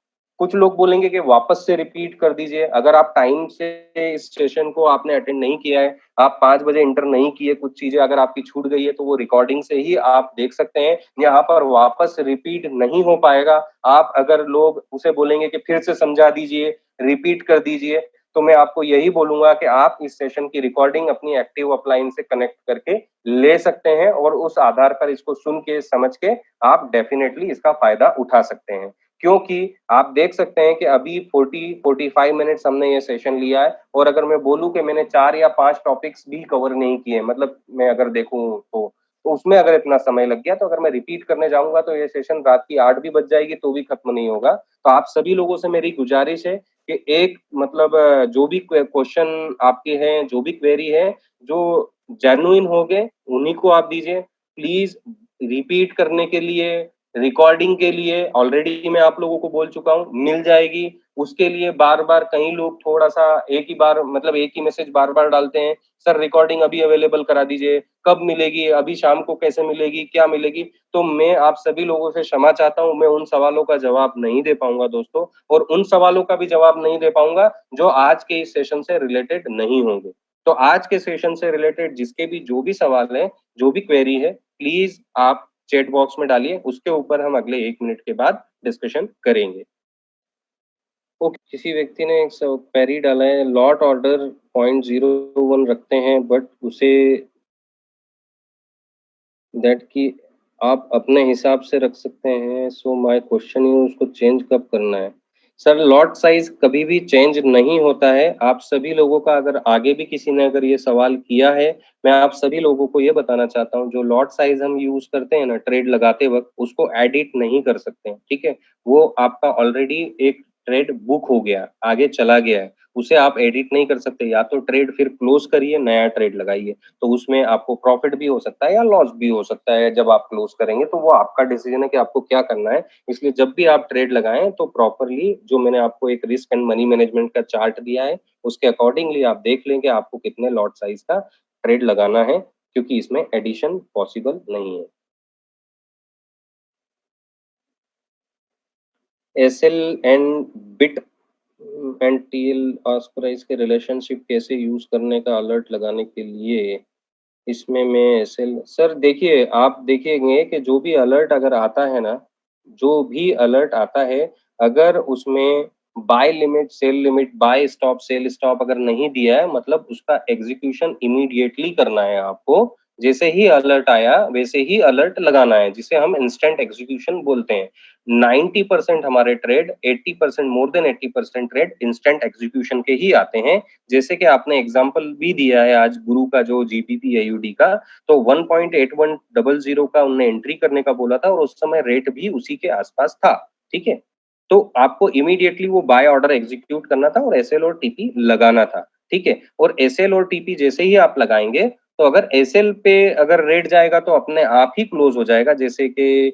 कुछ लोग बोलेंगे कि वापस से रिपीट कर दीजिए, अगर आप टाइम से इस सेशन को आपने अटेंड नहीं किया है, आप 5 बजे इंटर नहीं किए, कुछ चीजें अगर आपकी छूट गई है तो वो रिकॉर्डिंग से ही आप देख सकते हैं, यहाँ पर वापस रिपीट नहीं हो पाएगा। आप अगर लोग उसे बोलेंगे कि फिर से समझा दीजिए, रिपीट कर दीजिए, तो मैं आपको यही बोलूंगा कि आप इस सेशन की रिकॉर्डिंग अपनी एक्टिव अपलाइन से कनेक्ट करके ले सकते हैं और उस आधार पर इसको सुन के समझ के आप डेफिनेटली इसका फायदा उठा सकते हैं। क्योंकि आप देख सकते हैं कि अभी 40-45 मिनट्स हमने ये सेशन लिया है, और अगर मैं बोलूं कि मैंने 4 या 5 टॉपिक्स भी कवर नहीं किए, मतलब मैं अगर देखूं तो उसमें अगर इतना समय लग गया, तो अगर मैं रिपीट करने जाऊंगा तो ये सेशन रात की 8 भी बज जाएगी तो भी खत्म नहीं होगा। तो आप सभी लोगों से मेरी गुजारिश है कि एक मतलब जो भी क्वेश्चन आपके हैं, जो भी क्वेरी है, जो जेन्युइन हो गए उन्हीं को आप दीजिए। प्लीज रिपीट करने के लिए, रिकॉर्डिंग के लिए ऑलरेडी मैं आप लोगों को बोल चुका हूँ मिल जाएगी। उसके लिए बार बार कई लोग थोड़ा सा एक ही बार मतलब एक ही मैसेज बार बार डालते हैं, सर रिकॉर्डिंग अभी अवेलेबल करा दीजिए, कब मिलेगी, अभी शाम को कैसे मिलेगी, क्या मिलेगी। तो मैं आप सभी लोगों से क्षमा चाहता हूँ, मैं उन सवालों का जवाब नहीं दे पाऊंगा दोस्तों, और उन सवालों का भी जवाब नहीं दे पाऊंगा जो आज के इस सेशन से रिलेटेड नहीं होंगे। तो आज के सेशन से रिलेटेड जिसके भी जो भी सवाल है, जो भी क्वेरी है, प्लीज आप चैट बॉक्स में डालिए, उसके ऊपर हम अगले 1 मिनट के बाद डिस्कशन करेंगे। ओके, किसी व्यक्ति ने एक क्वेरी डाला है, लॉट ऑर्डर 0.01 रखते हैं बट उसे दैट कि आप अपने हिसाब से रख सकते हैं, सो माय क्वेश्चन है उसको चेंज कब करना है। सर लॉट साइज कभी भी चेंज नहीं होता है। आप सभी लोगों का अगर आगे भी किसी ने अगर ये सवाल किया है, मैं आप सभी लोगों को ये बताना चाहता हूँ, जो लॉट साइज हम यूज करते हैं ना ट्रेड लगाते वक्त, उसको एडिट नहीं कर सकते हैं। ठीक है, वो आपका ऑलरेडी एक ट्रेड बुक हो गया, आगे चला गया है, उसे आप एडिट नहीं कर सकते। या तो ट्रेड फिर क्लोज करिए, नया ट्रेड लगाइए, तो उसमें आपको प्रॉफिट भी हो सकता है या लॉस भी हो सकता है। जब आप क्लोज करेंगे तो वो आपका डिसीजन है कि आपको क्या करना है। इसलिए जब भी आप ट्रेड लगाएं तो प्रॉपरली, जो मैंने आपको एक रिस्क एंड मनी मैनेजमेंट का चार्ट दिया है, उसके अकॉर्डिंगली आप देख लें कि आपको कितने लॉट साइज का ट्रेड लगाना है, क्योंकि इसमें एडिशन पॉसिबल नहीं है। SL and bid and TL ask price के रिलेशनशिप कैसे यूज करने का अलर्ट लगाने के लिए, इसमें मैं एसएल सर देखिए, आप देखेंगे कि जो भी अलर्ट अगर आता है ना, जो भी अलर्ट आता है, अगर उसमें buy limit, sell limit, buy stop, sell stop अगर नहीं दिया है, मतलब उसका एग्जीक्यूशन इमीडिएटली करना है आपको। जैसे ही अलर्ट आया वैसे ही अलर्ट लगाना है, जिसे हम इंस्टेंट एग्जीक्यूशन बोलते हैं। 90% हमारे trade, 80%, more than 80% trade instant execution के ही आते हैं। जैसे कि आपने एग्जांपल भी दिया है आज गुरु का, जो जीबीपी एयूडी का, तो 1.8100 का उनने एंट्री करने का बोला था और उस समय रेट भी उसी के आसपास था। ठीक है, तो आपको इमीडिएटली वो बाय ऑर्डर एग्जीक्यूट करना था और एसएल और टीपी लगाना था। ठीक है, और एसएल और टीपी जैसे ही आप लगाएंगे, तो अगर एसएल पे अगर रेट जाएगा तो अपने आप ही क्लोज हो जाएगा। जैसे कि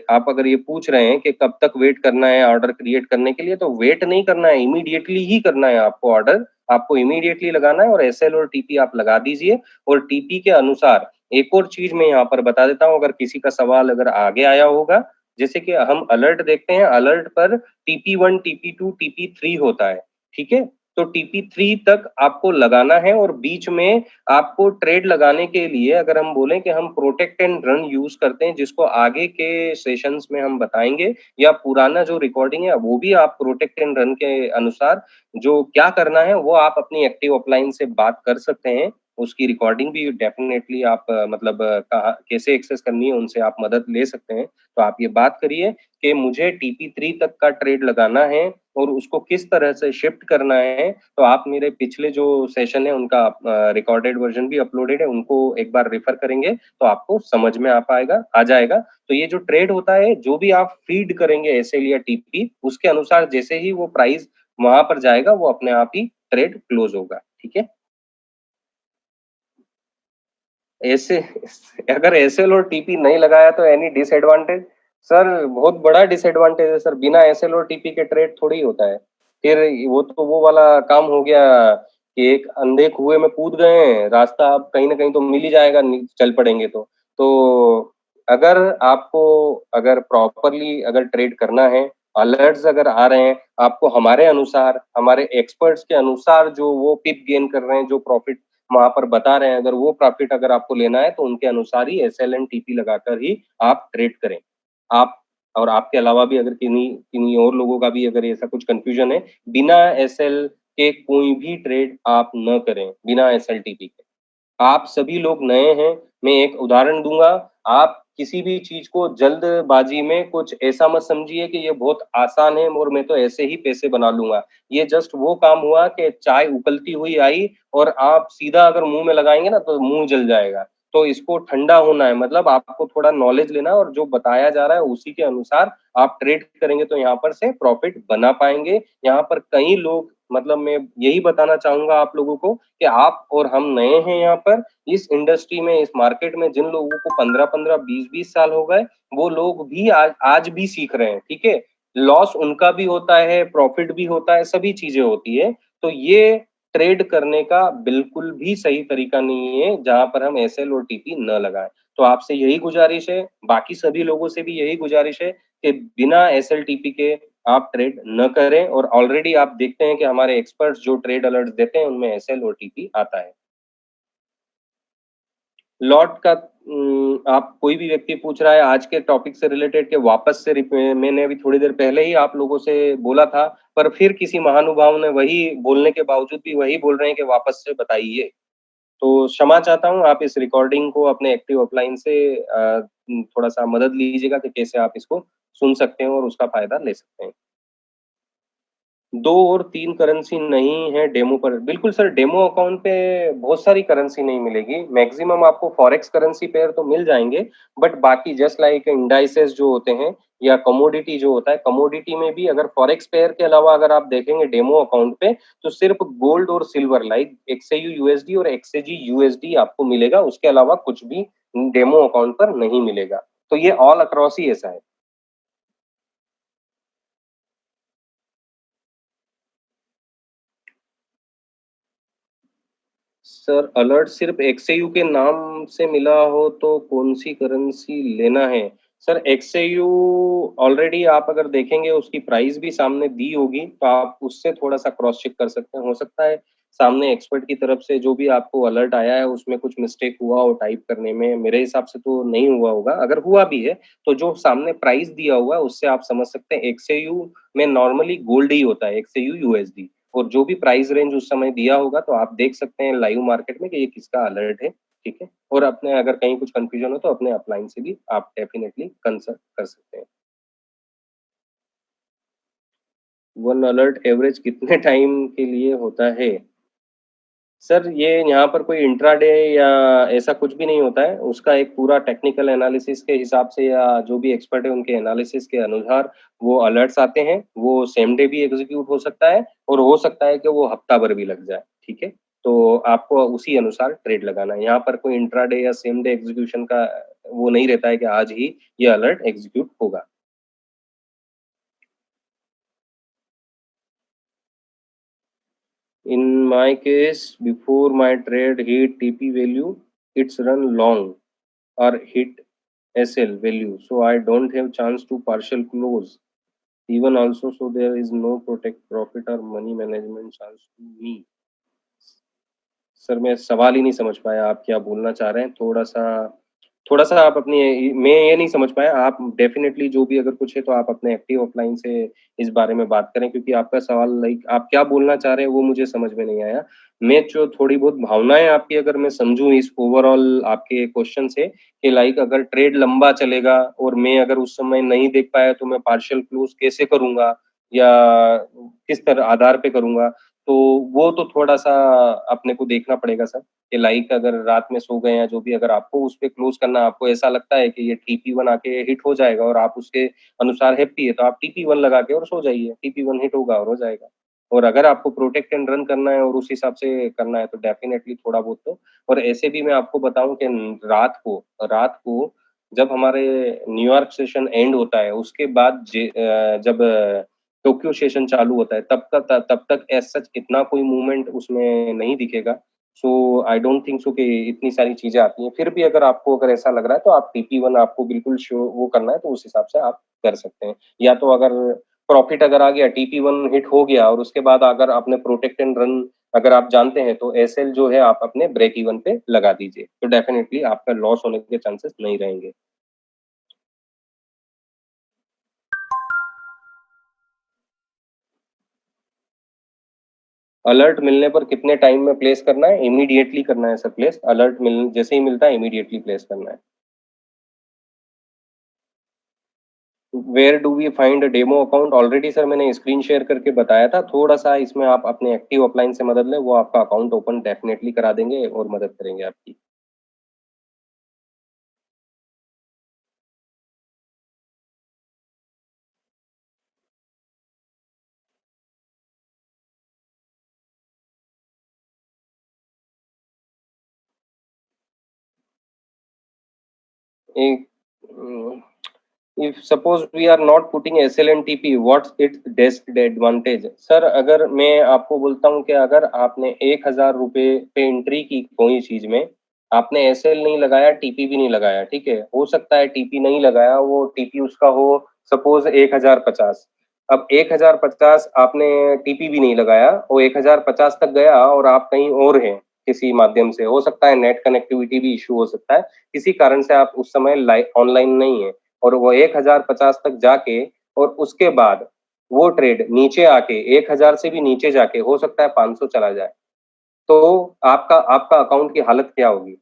आप अगर ये पूछ रहे हैं कि कब तक वेट करना है ऑर्डर क्रिएट करने के लिए, तो वेट नहीं करना है, इमीडिएटली ही करना है आपको ऑर्डर, आपको इमीडिएटली लगाना है और एसएल और टीपी आप लगा दीजिए। और टीपी के अनुसार एक और चीज मैं यहाँ पर बता देता हूँ, अगर किसी का सवाल अगर आगे आया होगा, जैसे कि हम अलर्ट देखते हैं, अलर्ट पर टीपी 1, टीपी 2, टीपी 3 होता है। ठीक है, तो TP3 तक आपको लगाना है और बीच में आपको ट्रेड लगाने के लिए अगर हम बोलें कि हम प्रोटेक्ट एंड रन यूज़ करते हैं, जिसको आगे के सेशंस में हम बताएँगे या पुराना जो रिकॉर्डिंग है, वो भी आप प्रोटेक्ट एंड रन के अनुसार जो क्या करना है, वो आप अपनी एक्टिव अपलाइन से बात कर सकते हैं। उसकी रिकॉर्डिंग भी डेफ़िनेटली आप मतलब कहाँ कैसे एक्सेस करनी है, उनसे आप मदद ले सकते हैं। तो आप ये बात करिए कि मुझे TP3 तक का ट्रेड लगाना है और उसको किस तरह से शिफ्ट करना है, तो आप मेरे पिछले जो सेशन है उनका रिकॉर्डेड वर्ज़न भी अपलोडेड है, उनको एक बार रेफ़र करेंगे, तो आपको समझ में आ जाएगा। तो ये जो ट्रेड होता है, जो भी आप फ़ीड करेंगे एसएल या टीपी, उसके अनुसार जैसे ही वो प्राइस वहाँ पर जाएगा, वो अपने आप ही ट्रेड क्लोज़ होगा, ठीक है? ऐसे अगर एसएल और टीपी नहीं लगाया तो एनी डिसएडवांटेज? सर बहुत बड़ा डिसएडवांटेज है सर, बिना एसएल और टीपी के ट्रेड थोड़ी होता है। फिर वो तो वो वाला काम हो गया कि एक अंधे कुएँ में कूद गए हैं, रास्ता अब कहीं न कहीं तो मिल ही जाएगा चल पड़ेंगे तो। तो अगर आपको अगर प्रॉपरली अगर ट्रेड करना है, अलर्ट्स अगर आ रहे हैं, आपको हमारे अनुसार, हमारे एक्सपर्ट्स के अनुसार जो वो पिप गेन कर रहे हैं, जो प्रॉफिट वहाँ पर बता रहे हैं, अगर वो प्रॉफिट अगर आपको लेना है, तो उनके अनुसार ही एसएल एंड टीपी लगाकर ही आप ट्रेड करें। आप और आपके अलावा भी अगर किन्हीं किन्हीं और लोगों का भी अगर ऐसा कुछ कन्फ्यूजन है, बिना एसएल के कोई भी ट्रेड आप न करें, बिना एसएल टीपी के। आप सभी लोग नए हैं, मैं एक उदाहरण दूँगा, आप किसी भी चीज़ को जल्दबाज़ी में कुछ ऐसा मत समझिए कि ये बहुत आसान है और मैं तो ऐसे ही पैसे बना लूँगा। ये जस्ट वो काम हुआ कि चाय उबलती हुई आई और आप सीधा अगर मुँह में लगाएँगे ना तो मुँह जल जाएगा। तो इसको ठंडा होना है मतलब आपको थोड़ा नॉलेज लेना है और जो बताया जा रहा है उसी के अनुसार आप ट्रेड करेंगे तो यहाँ पर से प्रॉफ़िट बना पाएँगे। यहाँ पर कई लोग मतलब मैं यही बताना चाहूँगा आप लोगों को कि आप और हम नए हैं यहाँ पर, इस इंडस्ट्री में, इस मार्केट में जिन लोगों को 15-15, 20-20 साल हो गए, वो लोग भी आज आज भी सीख रहे हैं, ठीक है? लॉस उनका भी होता है, प्रॉफिट भी होता है, सभी चीज़ें होती हैं। तो ये ट्रेड करने का बिल्कुल भी सही तरीका नहीं है, जहाँ पर हम एसएल और टीपी न लगाएँ। तो आपसे यही गुज़ारिश है, बाकी सभी लोगों से भी यही गुज़ारिश है कि बिना एसएल टीपी के आप ट्रेड न करें और ऑलरेडी आप देखते हैं कि हमारे एक्सपर्ट्स जो ट्रेड अलर्ट्स देते हैं, उनमें एसएल और टीपी आता है। लॉट का आप कोई भी व्यक्ति पूछ रहा है आज के टॉपिक से रिलेटेड कि वापस से मैंने अभी थोड़ी देर पहले ही आप लोगों से बोला था, पर फिर किसी महानुभाव ने वही बोलने के बावजूद भी वही बोल रहे हैं कि वापस से बताइए। तो क्षमा चाहता हूँ, आप इस रिकॉर्डिंग को अपने एक्टिव ऑफलाइन से थोड़ा-सा मदद लीजिएगा कि कैसे आप इसको सुन सकते हैं और उसका फ़ायदा ले सकते हैं। 2 और 3 करेंसी नहीं है डेमो पर। बिल्कुल सर, डेमो अकाउंट पे बहुत सारी करेंसी नहीं मिलेगी। मैक्सिमम आपको फॉरेक्स करेंसी पेयर तो मिल जाएँगे, बट बाकी जस्ट लाइक इंडाइसेस जो होते हैं या कमोडिटी जो होता है, कमोडिटी में भी अगर फॉरेक्स पेयर के अलावा अगर आप देखेंगे डेमो अकाउंट पे, तो सिर्फ़ गोल्ड और सिल्वर लाइक एक्सएयू यूएसडी और एक्सएजी यूएसडी आपको मिलेगा, उसके अलावा कुछ भी डेमो अकाउंट पर नहीं मिलेगा। तो ये ऑल अक्रॉस ही ऐसा है। सर अलर्ट सिर्फ़ एक्सएयू के नाम से मिला हो तो कौन-सी करेंसी लेना है? सर एक्सएयू ऑलरेडी आप अगर देखेंगे उसकी प्राइस भी सामने दी होगी, तो आप उससे थोड़ा-सा क्रॉस चेक कर सकते हैं। हो सकता है सामने एक्सपर्ट की तरफ से जो भी आपको अलर्ट आया है उसमें कुछ मिस्टेक हुआ हो टाइप करने में, मेरे हिसाब से तो नहीं हुआ होगा। अगर हुआ भी है, तो जो सामने प्राइस दिया हुआ है उससे आप समझ सकते हैं एक्सएयू में नॉर्मली गोल्ड ही होता है, एक्सएयू यूएसडी। और जो भी प्राइस रेंज उस समय दिया होगा तो आप देख सकते हैं लाइव मार्केट में कि ये किसका अलर्ट है, ठीक है? और अपने अगर कहीं कुछ कन्फ्यूजन हो तो अपने अपलाइन से भी आप डेफिनिटली कंसल्ट कर सकते हैं। वन अलर्ट एवरेज कितने टाइम के लिए होता है? सर ये यहाँ पर कोई इंट्राडे या ऐसा कुछ भी नहीं होता है। उसका एक पूरा टेक्निकल एनालिसिस के हिसाब से या जो भी एक्सपर्ट है उनके एनालिसिस के अनुसार वो अलर्ट्स आते हैं। वो सेम डे भी एग्ज़ीक्यूट हो सकता है और हो सकता है कि वो हफ्ता भर भी लग जाए, ठीक है? तो आपको उसी अनुसार ट्रेड लगाना है। यहाँ पर कोई इंट्राडे या सेम डे एग्ज़ीक्यूशन का वो नहीं रहता है कि आज ही ये अलर्ट एग्ज़ीक्यूट होगा। In my case, before my trade hit TP value, it's run long or hit SL value, so I don't have chance to partial close. Even also so there is no protect profit or money management chance to me. Sir मैं सवाल ही नहीं समझ पाया, आप क्या बोलना चाह रहे हैं? थोड़ा-सा आप अपनी मैं ये नहीं समझ पाया, आप डेफ़िनेटली जो भी अगर कुछ है तो आप अपने एक्टिव ऑफ़लाइन से इस बारे में बात करें, क्योंकि आपका सवाल लाइक आप क्या बोलना चाह रहे हैं वो मुझे समझ में नहीं आया। मैं जो थोड़ी बहुत भावनाएँ आपकी अगर मैं समझूँ इस ओवरऑल आपके क्वेश्चन से कि लाइक अगर ट्रेड लंबा चलेगा और मैं अगर उस समय नहीं देख पाया तो मैं पार्शियल क्लोज़ कैसे करूँगा या किस तरह आधार पे करूँगा? तो वो तो थोड़ा-सा अपने को देखना पड़ेगा सर। कि लाइक अगर रात में सो गए या जो भी अगर आपको उस पे क्लोज़ करना आपको ऐसा लगता है कि ये TP1 आके हिट हो जाएगा और आप उसके अनुसार हैप्पी है, तो आप TP1 लगा के और सो जाइए। TP1 हिट होगा और हो जाएगा। और अगर आपको प्रोटेक्ट एंड रन करना है और उस हिसाब से करना है तो डेफ़िनेटली थोड़ा बहुत तो और ऐसे भी मैं आपको बताऊँ कि रात को जब हमारे न्यूयॉर्क सेशन एंड होता है, उसके बाद जब टोक्यो सेशन चालू होता है, तब तक एज़ सच इतना कोई मूवमेंट उसमें नहीं दिखेगा। सो आई डोंट थिंक सो कि इतनी सारी चीज़ें आती हैं। फिर भी अगर आपको अगर ऐसा लग रहा है तो आप TP1 आपको बिल्कुल वो करना है तो उस हिसाब से आप कर सकते हैं। या तो अगर प्रॉफ़िट अगर आ गया, TP1 हिट हो गया और उसके बाद अगर आपने प्रोटेक्ट एंड रन अगर आप जानते हैं तो एसएल जो है आप अपने ब्रेक इवन पे लगा दीजिए। तो डेफ़िनिटली आपका लॉस होने के चांसेस नहीं रहेंगे। अलर्ट मिलने पर कितने टाइम में प्लेस करना है? इमीडिएटली करना है सर प्लेस। अलर्ट मिल जैसे ही मिलता है इमीडिएटली प्लेस करना है। Where do we find a demo account? Already sir मैंने स्क्रीन शेयर करके बताया था। थोड़ा-सा इसमें आप अपने एक्टिव अपलाइन से मदद लें, वो आपका अकाउंट ओपन डेफिनिटली करा देंगे और मदद करेंगे आपकी। एक if suppose we are not putting SL and TP what's its disadvantage? Sir अगर मैं आपको बोलता हूँ कि अगर आपने 1000 रुपए पे एंट्री की कोई चीज में, आपने एसएल नहीं लगाया, टीपी भी नहीं लगाया, ठीक है? हो सकता है टीपी नहीं लगाया, वो टीपी उसका हो सपोज 1050। अब 1050 आपने टीपी भी नहीं लगाया, वो 1050 तक गया और आप कहीं और हैं किसी माध्यम से, हो सकता है नेट कनेक्टिविटी भी इशू हो सकता है, किसी कारण से आप उस समय ऑनलाइन नहीं है और वो 1050 तक जाके और उसके बाद वो ट्रेड नीचे आके 1000 से भी नीचे जाके हो सकता है 500 चला जाए। तो आपका आपका अकाउंट की हालत क्या होगी?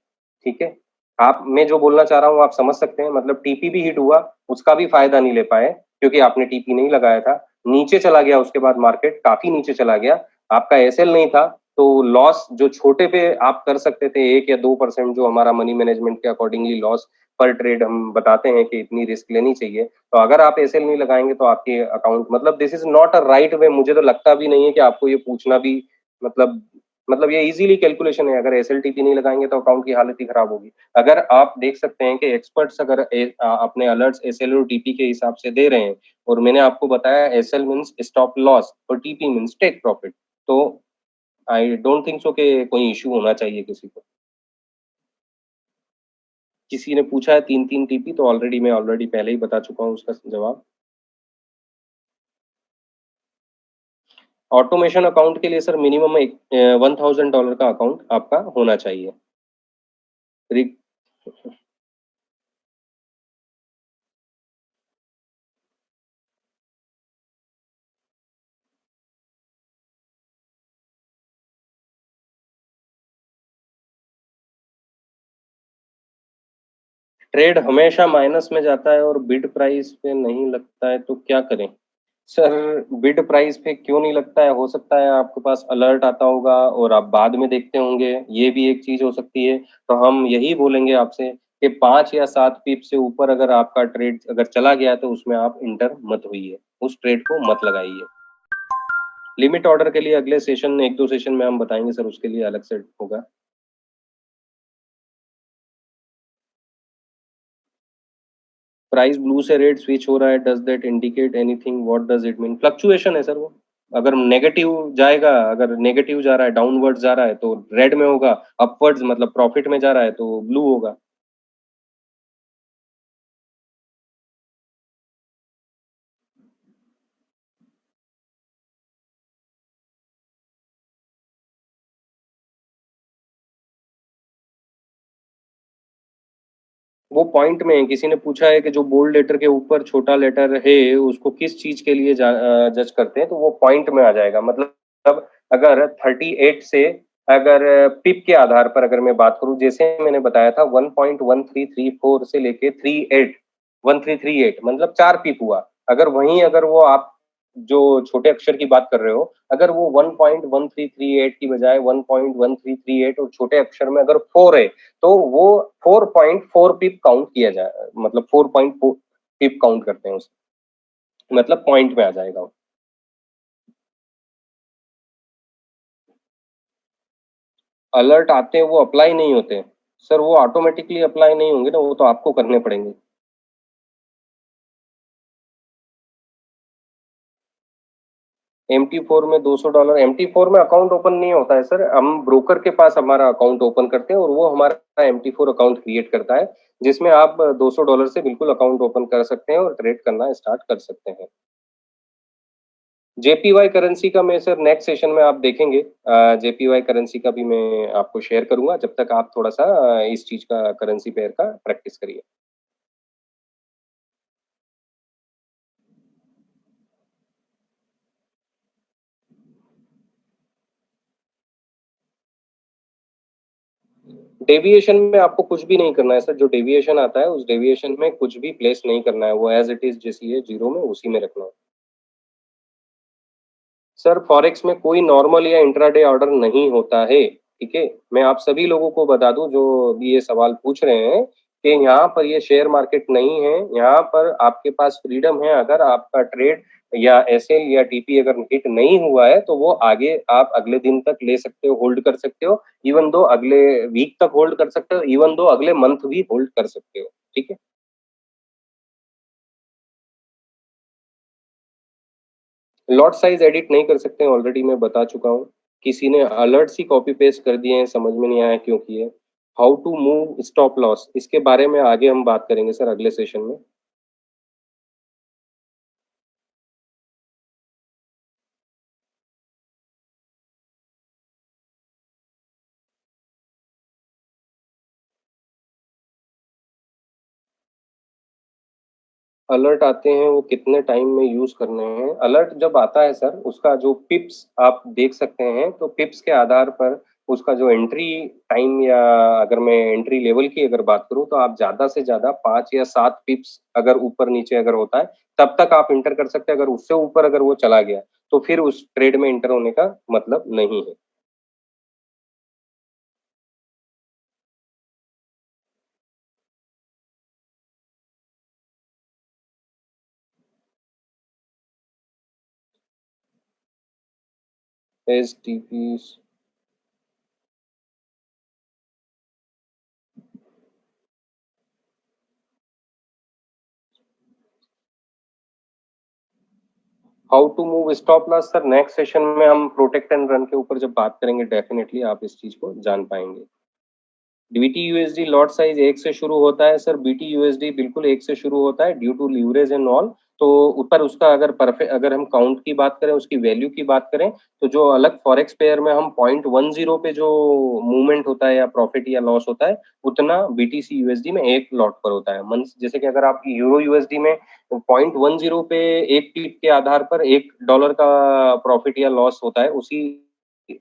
ठीक है? आप मैं जो बोलना चाह रहा हूँ आप समझ सकते हैं, मतलब टीपी भी हिट हुआ, उसका भी फ़ायदा नहीं ले पाए क्योंकि आपने टीपी नहीं लगाया था। नीचे चला गया उसके बाद मार्केट काफ़ी नीचे चला गया, आपका एसएल नहीं था, तो लॉस जो छोटे पे आप कर सकते थे 1 या 2% जो हमारा मनी मैनेजमेंट के अकॉर्डिंगली लॉस पर ट्रेड हम बताते हैं कि इतनी रिस्क लेनी चाहिए। तो अगर आप एसएल नहीं लगाएँगे तो आपके अकाउंट मतलब this is not a right way, मुझे तो लगता भी नहीं है कि आपको ये पूछना भी मतलब ये इजीली कैलकुलेशन है, अगर एसएलटीपी नहीं लगाएँगे तो अकाउंट की हालत ही खराब होगी। अगर आप देख सकते हैं कि एक्सपर्ट्स अगर अपने अलर्ट्स एसएल और टीपी के हिसाब से दे रहे हैं और मैंने आपको बताया एसएल मीन्स स्टॉप लॉस और टीपी मीन्स टेक प्रॉफिट। तो आई डोंट थिंक सो कि कोई इश्यू होना चाहिए किसी को। किसी ने पूछा है 3-3 टीपी तो मैं ऑलरेडी पहले ही बता चुका हूँ उसका जवाब। ऑटोमेशन अकाउंट के लिए सर मिनिमम एक $1000 का अकाउंट आपका होना चाहिए। रि ट्रेड हमेशा माइनस में जाता है और बिड प्राइस पे नहीं लगता है तो क्या करें? सर बिड प्राइस पे क्यों नहीं लगता है? हो सकता है आपके पास अलर्ट आता होगा और आप बाद में देखते होंगे, ये भी एक चीज़ हो सकती है। तो हम यही बोलेंगे आपसे कि 5 या 7 पिप से ऊपर अगर आपका ट्रेड अगर चला गया तो उसमें आप एंटर मत होइए, उस ट्रेड को मत लगाइए। लिमिट ऑर्डर के लिए अगले सेशन 1-2 सेशन में हम बताएँगे सर, उसके लिए अलग से होगा। प्राइस ब्लू से रेड स्विच हो रहा है, does that indicate anything? What does it mean? Fluctuation है सर वो। अगर नेगेटिव जाएगा, अगर नेगेटिव जा रहा है, डाउनवर्ड्स जा रहा है तो रेड में होगा, अपवर्ड्स मतलब प्रॉफिट में जा रहा है तो ब्लू होगा। वो पॉइंट में है। किसी ने पूछा है कि जो बोल्ड लेटर के ऊपर छोटा लेटर है उसको किस चीज के लिए जज करते हैं, तो वो पॉइंट में आ जाएगा। मतलब अगर 38 से अगर पिप के आधार पर अगर मैं बात करूं, जैसे मैंने बताया था 1.1334 से लेके 38 1338 मतलब 4 पिप हुआ। अगर वहीं अगर वो आप जो छोटे अक्षर की बात कर रहे हो, अगर वो 1.1338 की बजाय 1.1338 और छोटे अक्षर में अगर 4 है, तो वो 4.4 पिप काउंट किया जाए, मतलब 4.4 पिप काउंट करते हैं उसे, मतलब पॉइंट में आ जाएगा वो। अलर्ट आते हैं वो अप्लाई नहीं होते सर, वो ऑटोमेटिकली अप्लाई नहीं होंगे ना, वो तो आपको करने पड़ेंगे। MT4 में $200, MT4 में अकाउंट ओपन नहीं होता है सर, हम ब्रोकर के पास हमारा अकाउंट ओपन करते हैं और वो हमारा MT4 अकाउंट क्रिएट करता है, जिसमें आप $200 से बिल्कुल अकाउंट ओपन कर सकते हैं और ट्रेड करना स्टार्ट कर सकते हैं। JPY करेंसी का मैं सर नेक्स्ट सेशन में आप देखेंगे, JPY करेंसी का भी मैं आपको शेयर करूंगा, जब तक आप थोड़ा सा इस चीज का करेंसी पेयर का प्रैक्टिस करिए। डेविएशन में आपको कुछ भी नहीं करना है सर, जो डेविएशन आता है उस डेविएशन में कुछ भी प्लेस नहीं करना है, वो एज इट इज जैसी है जीरो में उसी में रखना है। सर फॉरेक्स में कोई नॉर्मल या इंट्राडे ऑर्डर नहीं होता है, ठीक है। मैं आप सभी लोगों को बता दूं जो भी ये सवाल पूछ रहे हैं कि यहाँ पर ये शेयर मार्केट नहीं है, यहाँ पर आपके पास फ्रीडम है। अगर आपका ट्रेड या एसएल या टीपी अगर हिट नहीं हुआ है तो वो आगे आप अगले दिन तक ले सकते हो, होल्ड कर सकते हो, इवन दो अगले वीक तक होल्ड कर सकते हो, इवन दो अगले मंथ भी होल्ड कर सकते हो, ठीक है। लॉट साइज एडिट नहीं कर सकते हैं, ऑलरेडी मैं बता चुका हूँ। किसी ने अलर्ट्स ही कॉपी पेस्ट कर दिए हैं, समझ में नहीं आया क्यों किए। How to move stop loss, इसके बारे में आगे हम बात करेंगे सर अगले सेशन में। अलर्ट आते हैं वो कितने टाइम में यूज करने हैं? अलर्ट जब आता है सर, उसका जो पिप्स आप देख सकते हैं, तो पिप्स के आधार पर उसका जो एंट्री टाइम, या अगर मैं एंट्री लेवल की अगर बात करूं, तो आप ज्यादा से ज्यादा 5 या 7 पिप्स अगर ऊपर नीचे अगर होता है तब तक आप इंटर कर सकते हैं। अगर उससे ऊपर अगर वो चला गया तो फिर उस ट्रेड में इंटर होने का मतलब नहीं है। S T P. How to move stop loss sir, next session में हम प्रोटेक्ट एंड रन के ऊपर जब बात करेंगे, डेफिनेटली आप इस चीज को जान पाएंगे। बीटी यूएसडी लॉट साइज 1 से शुरू होता है सर, बीटी यूएसडी बिल्कुल 1 से शुरू होता है due to leverage and all. तो ऊपर उसका अगर परफेक्ट अगर हम काउंट की बात करें, उसकी वैल्यू की बात करें, तो जो अलग फॉरेक्स पेयर में हम 0.10 पे जो मूवमेंट होता है या प्रॉफिट या लॉस होता है, उतना बीटीसी यूएसडी में एक लॉट पर होता है। मन जैसे कि अगर आप यूरो यूएसडी में 0.10 पे एक टिप के आधार पर $1 का प्रॉफिट या लॉस होता है, उसी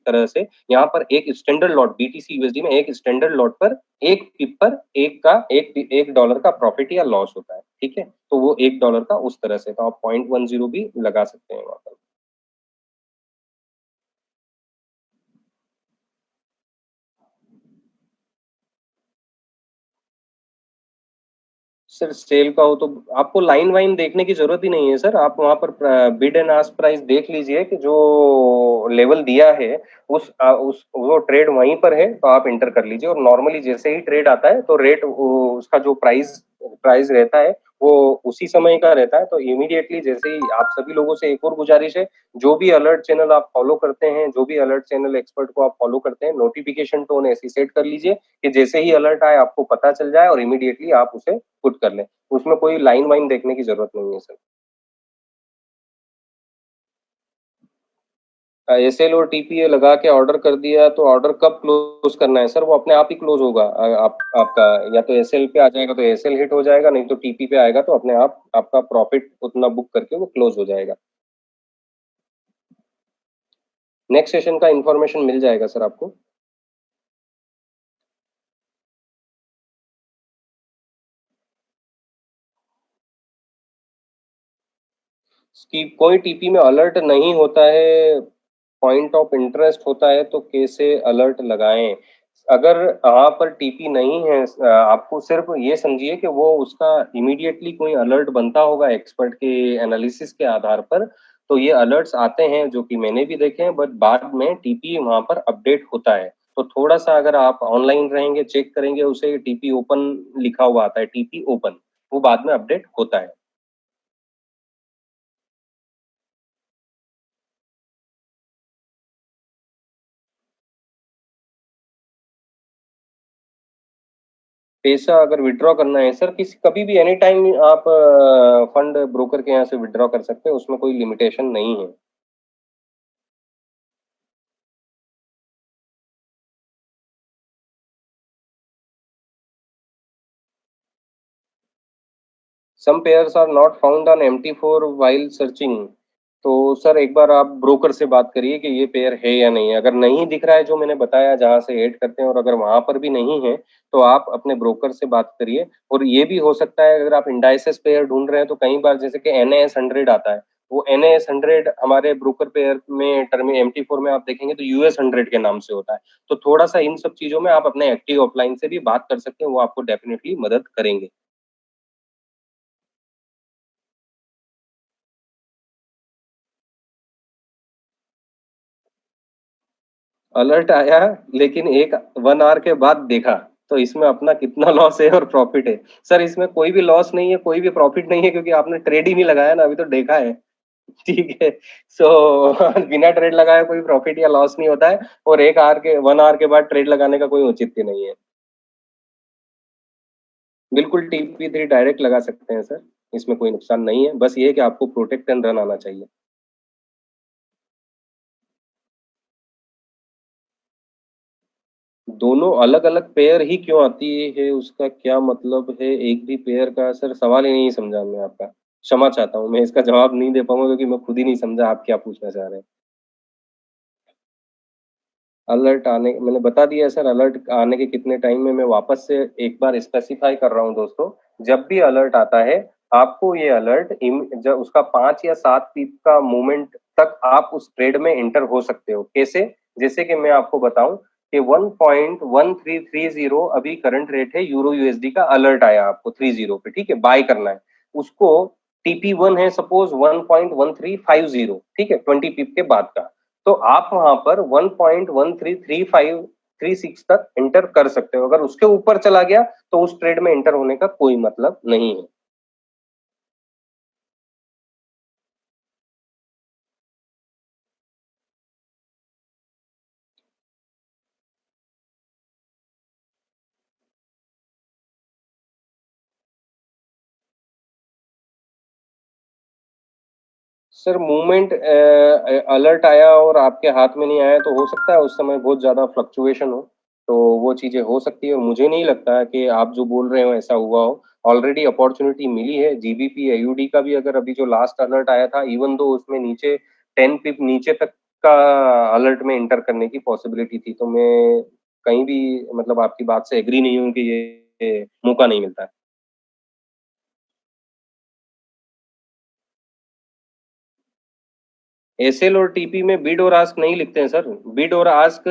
तरह से यहाँ पर एक स्टैंडर्ड लॉट बीटीसी यूएसडी में एक स्टैंडर्ड लॉट पर एक टिप पर $1 का प्रॉफिट या लॉस होता है, ठीक है। तो वो $1 का उस तरह से, तो आप 0.10 भी लगा सकते हैं वहां पर। सर सेल का हो तो आपको लाइन वाइन देखने की जरूरत ही नहीं है सर, आप वहां पर बिड एंड आस्क प्राइस देख लीजिए कि जो लेवल दिया है उस वो ट्रेड वहीं पर है तो आप इंटर कर लीजिए, और नॉर्मली जैसे ही ट्रेड आता है तो रेट उसका जो प्राइस प्राइस रहता है वो उसी समय का रहता है। तो इमीडिएटली जैसे ही आप सभी लोगों से एक और गुजारिश है, जो भी अलर्ट चैनल आप फॉलो करते हैं, जो भी अलर्ट चैनल एक्सपर्ट को आप फॉलो करते हैं, नोटिफिकेशन टोन ऐसी सेट कर लीजिए कि जैसे ही अलर्ट आए आपको पता चल जाए और इमीडिएटली आप उसे पुट कर लें। उसमें कोई लाइन वाइन देखने की जरूरत नहीं है सर। एसएल और टीपीए लगा के ऑर्डर कर दिया तो ऑर्डर कब क्लोज करना है सर? वो अपने आप ही क्लोज होगा। आपका या तो एसएल पे आ जाएगा तो एसएल हिट हो जाएगा, नहीं तो टीपी पे आएगा तो अपने आप आपका प्रॉफिट उतना बुक करके वो क्लोज हो जाएगा। नेक्स्ट सेशन का इंफॉर्मेशन मिल जाएगा सर आपको। कि कोई टीपी में अलर्ट नहीं होता है, पॉइंट ऑफ इंटरेस्ट होता है तो कैसे अलर्ट लगाएं? अगर वहाँ पर टीपी नहीं है, आपको सिर्फ ये समझिए कि वो उसका इमीडिएटली कोई अलर्ट बनता होगा एक्सपर्ट के एनालिसिस के आधार पर, तो ये अलर्ट्स आते हैं जो कि मैंने भी देखे हैं, बट बाद में टीपी वहाँ पर अपडेट होता है। तो थोड़ा सा अगर आप ऑनलाइन रहेंगे, चेक करेंगे, उसे टीपी ओपन लिखा हुआ आता है, टीपी ओपन, वो बाद में अपडेट होता है। पैसा अगर विड्रॉ करना है सर, किसी कभी भी एनी टाइम आप फंड ब्रोकर के यहाँ से विड्रॉ कर सकते हैं, उसमें कोई लिमिटेशन नहीं है। Some pairs are not found on MT4 while searching. तो सर एक बार आप ब्रोकर से बात करिए कि ये पेयर है या नहीं है। अगर नहीं दिख रहा है जो मैंने बताया जहां से ऐड करते हैं, और अगर वहां पर भी नहीं है तो आप अपने ब्रोकर से बात करिए। और ये भी हो सकता है अगर आप इंडाइसेस पेयर ढूंढ रहे हैं तो कई बार जैसे कि NAS 100 आता है, वो NAS 100 हमारे ब्रोकर पेयर में टर्म MT4 में आप देखेंगे तो US 100 के नाम से होता है। तो थोड़ा सा इन सब चीजों में आप अपने एक्टिव ऑफलाइन से भी बात कर सकते हैं, वो आपको डेफिनेटली मदद करेंगे। अलर्ट आया लेकिन एक 1 आवर के बाद देखा, तो इसमें अपना कितना लॉस है और प्रॉफिट है? सर इसमें कोई भी लॉस नहीं है, कोई भी प्रॉफिट नहीं है, क्योंकि आपने ट्रेड ही नहीं लगाया ना, अभी तो देखा है। ठीक है। सो बिना ट्रेड लगाए कोई प्रॉफिट या लॉस नहीं होता है, और 1 आवर के बाद ट्रेड लगाने का कोई औचित्य नहीं है। बिल्कुल TP3 डायरेक्ट लगा सकते हैं सर, इसमें कोई नुकसान नहीं है, बस ये है कि आपको प्रोटेक्ट एंड रन आना चाहिए। दोनों अलग अलग पेयर ही क्यों आती है, उसका क्या मतलब है? एक भी पेयर का सर सवाल ही नहीं समझा मैं आपका। क्षमा चाहता हूँ, मैं इसका जवाब नहीं दे पाऊंगा क्योंकि मैं खुद ही नहीं समझा आप क्या पूछना चाह रहे हैं। अलर्ट आने मैंने बता दिया है सर, अलर्ट आने के कितने टाइम में। मैं वापस से एक बार स्पेसिफाई कर रहा हूँ दोस्तों। जब भी अलर्ट आता है, आपको ये अलर्ट जब उसका 5 या 7 पीप का मूवमेंट तक आप उस ट्रेड में एंटर हो सकते हो। कैसे? जैसे कि मैं आपको बताऊं कि 1.1330 अभी करंट रेट है यूरो USD का, अलर्ट आया आपको 30 पे, ठीक है, बाय करना है उसको। TP1 है सपोज 1.1350, ठीक है, 20 पीप के बाद का। तो आप वहां पर 1.133536 तक एंटर कर सकते हो। अगर उसके ऊपर चला गया तो उस ट्रेड में एंटर होने का कोई मतलब नहीं है। सर मूवमेंट अलर्ट आया और आपके हाथ में नहीं आया तो हो सकता है उस समय बहुत ज्यादा फ्लक्चुएशन हो, तो वो चीजें हो सकती है। मुझे नहीं लगता कि आप जो बोल रहे हो ऐसा हुआ हो। ऑलरेडी अपॉर्चुनिटी मिली है। GBP AUD का भी अगर अभी जो लास्ट अलर्ट आया था, इवन दो उसमें नीचे 10 पिप नीचे तक का अलर्ट में एंटर करने की पॉसिबिलिटी थी, तो मैं कहीं भी मतलब आपकी बात से एग्री नहीं हूँ कि ये मौका नहीं मिलता है। एसएल और टीपी में बिड और आस्क नहीं लिखते हैं सर। बिड और आस्क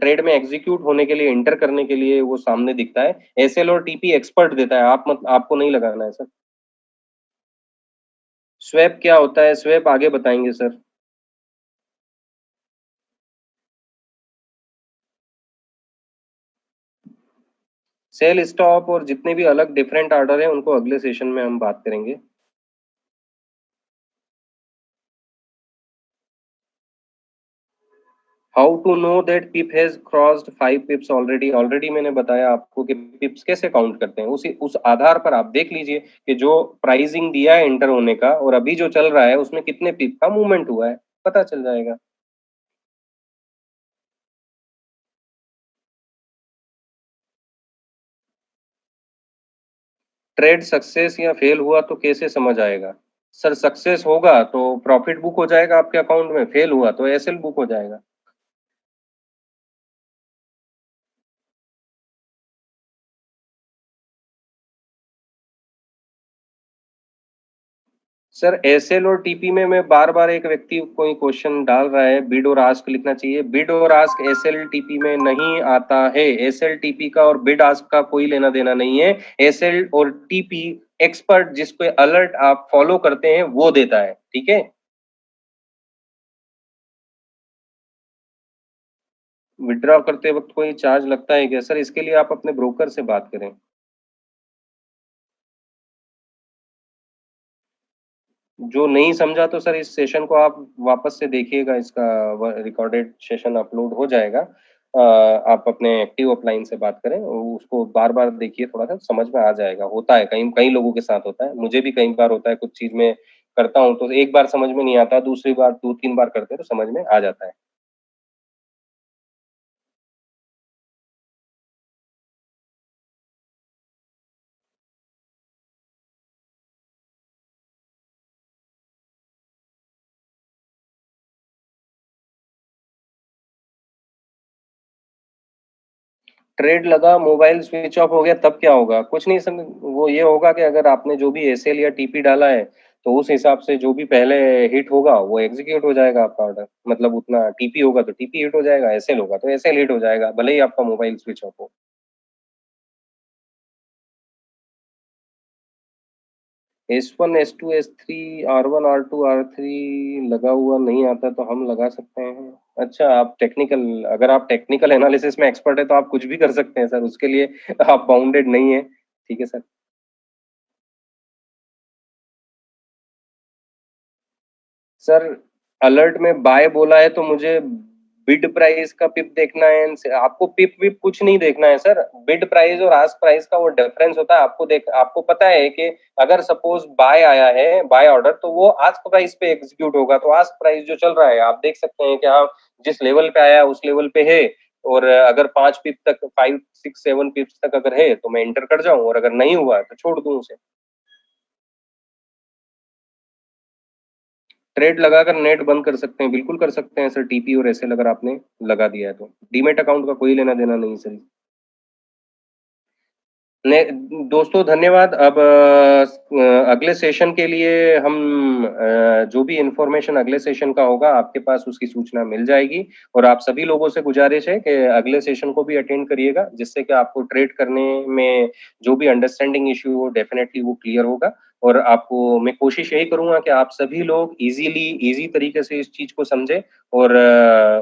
ट्रेड में एग्जीक्यूट होने के लिए, एंटर करने के लिए वो सामने दिखता है। एसएल और टीपी एक्सपर्ट देता है, आपको नहीं लगाना है सर। स्वैप क्या होता है? स्वैप आगे बताएंगे सर। सेल स्टॉप और जितने भी अलग डिफरेंट ऑर्डर है उनको अगले सेशन में हम बात करेंगे। How to know that pip has crossed 5 pips already? Already मैंने बताया आपको कि पिप्स कैसे काउंट करते हैं। उस आधार पर आप देख लीजिए कि जो प्राइसिंग दिया है एंटर होने का और अभी जो चल रहा है उसमें कितने पिप का मूवमेंट हुआ है, पता चल जाएगा। ट्रेड सक्सेस या फेल हुआ तो कैसे समझ आएगा? सर सक्सेस होगा तो प्रॉफिट बुक हो जाएगा आपके अकाउंट में, फेल हुआ तो एसएल बुक हो जाएगा। सर एसएल और टीपी में मैं बार-बार एक व्यक्ति कोई क्वेश्चन डाल रहा है, बिड और आस्क लिखना चाहिए। बिड और आस्क एसएल टीपी में नहीं आता है। एसएल टीपी का और बिड आस्क का कोई लेना-देना नहीं है। एसएल और टीपी एक्सपर्ट जिसपे अलर्ट आप फॉलो करते हैं, वो देता है, ठीक है? विथड्रॉ करते वक़्त कोई चार्ज लगता है क्या? सर इसके लिए आप अपने ब्रोकर से बात करें। जो नहीं समझा तो सर इस सेशन को आप वापस से देखिएगा, इसका व रिकॉर्डेड सेशन अपलोड हो जाएगा। आप अपने एक्टिव अपलाइन से बात करें, उसको बार-बार देखिए, थोड़ा-सा समझ में आ जाएगा। होता है, कई कई लोगों के साथ होता है, मुझे भी कई बार होता है, कुछ चीज़ मैं करता हूँ तो एक बार समझ में नहीं आता, दूसरी बार 2-3 बार करते हैं तो समझ में आ जाता है। ट्रेड लगा, मोबाइल स्विच ऑफ हो गया तब क्या होगा? कुछ नहीं सम वो ये होगा कि अगर आपने जो भी एसएल या टीपी डाला है, तो उस हिसाब से जो भी पहले हिट होगा, वो एग्ज़ीक्यूट हो जाएगा आपका ऑर्डर। मतलब उतना टीपी होगा तो टीपी हिट हो जाएगा, एसएल होगा तो एसएल हिट हो जाएगा, भले ही आपका मोबाइल स्विच ऑफ हो। S1, S2, S3, R1, R2, R3 लगा हुआ नहीं आता तो हम लगा सकते हैं। अच्छा, आप टेक्निकल अगर आप टेक्निकल एनालिसिस में एक्सपर्ट हैं तो आप कुछ भी कर सकते हैं सर, उसके लिए आप बाउंडेड नहीं हैं। ठीक है सर। सर अलर्ट में बाय बोला है तो मुझे बिड प्राइस का पिप देखना है, आपको पिप विप कुछ नहीं देखना है सर। बिड प्राइस और आस्क प्राइस का वो डिफरेंस होता है, आपको पता है कि अगर सपोज बाय आया है, बाय ऑर्डर, तो वो आस्क प्राइस पे एग्जीक्यूट होगा, तो आस्क प्राइस जो चल रहा है आप देख सकते हैं कि हाँ, जिस लेवल पे आया उस लेवल पे है, और अगर 5 पिप तक, 5 6 7 पिप्स तक अगर है तो मैं एंटर कर जाऊं, और अगर नहीं हुआ तो छोड़ दूं उसे। ट्रेड लगाकर नेट बंद कर सकते हैं, बिल्कुल कर सकते हैं सर, टीपी और एसएल अगर आपने लगा दिया है तो। डीमैट अकाउंट का कोई लेना-देना नहीं है सर। ने दोस्तों धन्यवाद। अब अगले सेशन के लिए हम जो भी इन्फॉर्मेशन अगले सेशन का होगा, आपके पास उसकी सूचना मिल जाएगी, और आप सभी लोगों से गुजारिश है कि अगले सेशन को भी अटेंड करिएगा, जिससे कि आपको ट्रेड करने में जो भी अंडरस्टैंडिंग इश्यू हो, डेफिनिटली वो क्लियर होगा, और आपको मैं कोशिश यही करूँगा कि आप सभी लोग ईज़ी तरीके से इस चीज़ को समझें और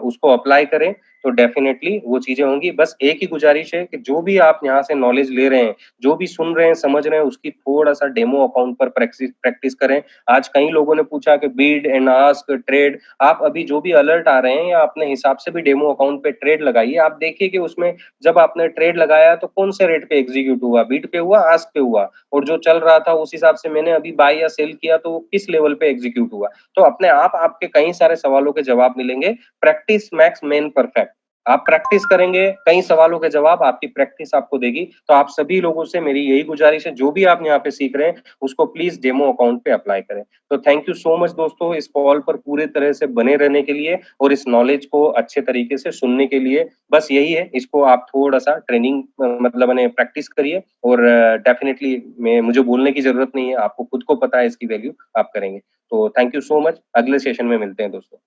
उसको अप्लाई करें, तो डेफिनिटली वो चीज़ें होंगी। बस एक ही गुजारिश है कि जो भी आप यहाँ से नॉलेज ले रहे हैं, जो भी सुन रहे हैं, समझ रहे हैं, उसकी थोड़ा-सा डेमो अकाउंट पर प्रैक्टिस प्रैक्टिस करें। आज कई लोगों ने पूछा कि बिड एंड आस्क, ट्रेड, आप अभी जो भी अलर्ट आ रहे हैं या अपने हिसाब से भी डेमो अकाउंट पे ट्रेड लगाइए। आप देखिए कि उसमें जब आपने ट्रेड लगाया तो कौन से रेट पे एग्ज़ीक्यूट हुआ, बिड पे हुआ, आस्क पे हुआ, और जो चल रहा था उस हिसाब से मैंने अभी बाय या सेल किया तो वो किस लेवल पे एग्ज़ीक्यूट हुआ। तो अपने आप आपके कई सारे सवालों के जवाब मिलेंगे। Practice max man perfect. आप प्रैक्टिस करेंगे, कई सवालों के जवाब आपकी प्रैक्टिस आपको देगी। तो आप सभी लोगों से मेरी यही गुजारिश है, जो भी आप यहाँ पे सीख रहे हैं, उसको प्लीज़ डेमो अकाउंट पे अप्लाई करें। तो थैंक यू सो मच दोस्तों, इस कॉल पर पूरे तरह से बने रहने के लिए और इस नॉलेज को अच्छे तरीके से सुनने के लिए। बस यही है, इसको आप थोड़ा-सा ट्रेनिंग मतलब माने प्रैक्टिस करिए, और डेफिनिटली मैं मुझे बोलने की ज़रूरत नहीं है, आपको खुद को पता है इसकी वैल्यू, आप करेंगे। तो थैंक यू सो मच, अगले सेशन में मिलते हैं दोस्तों।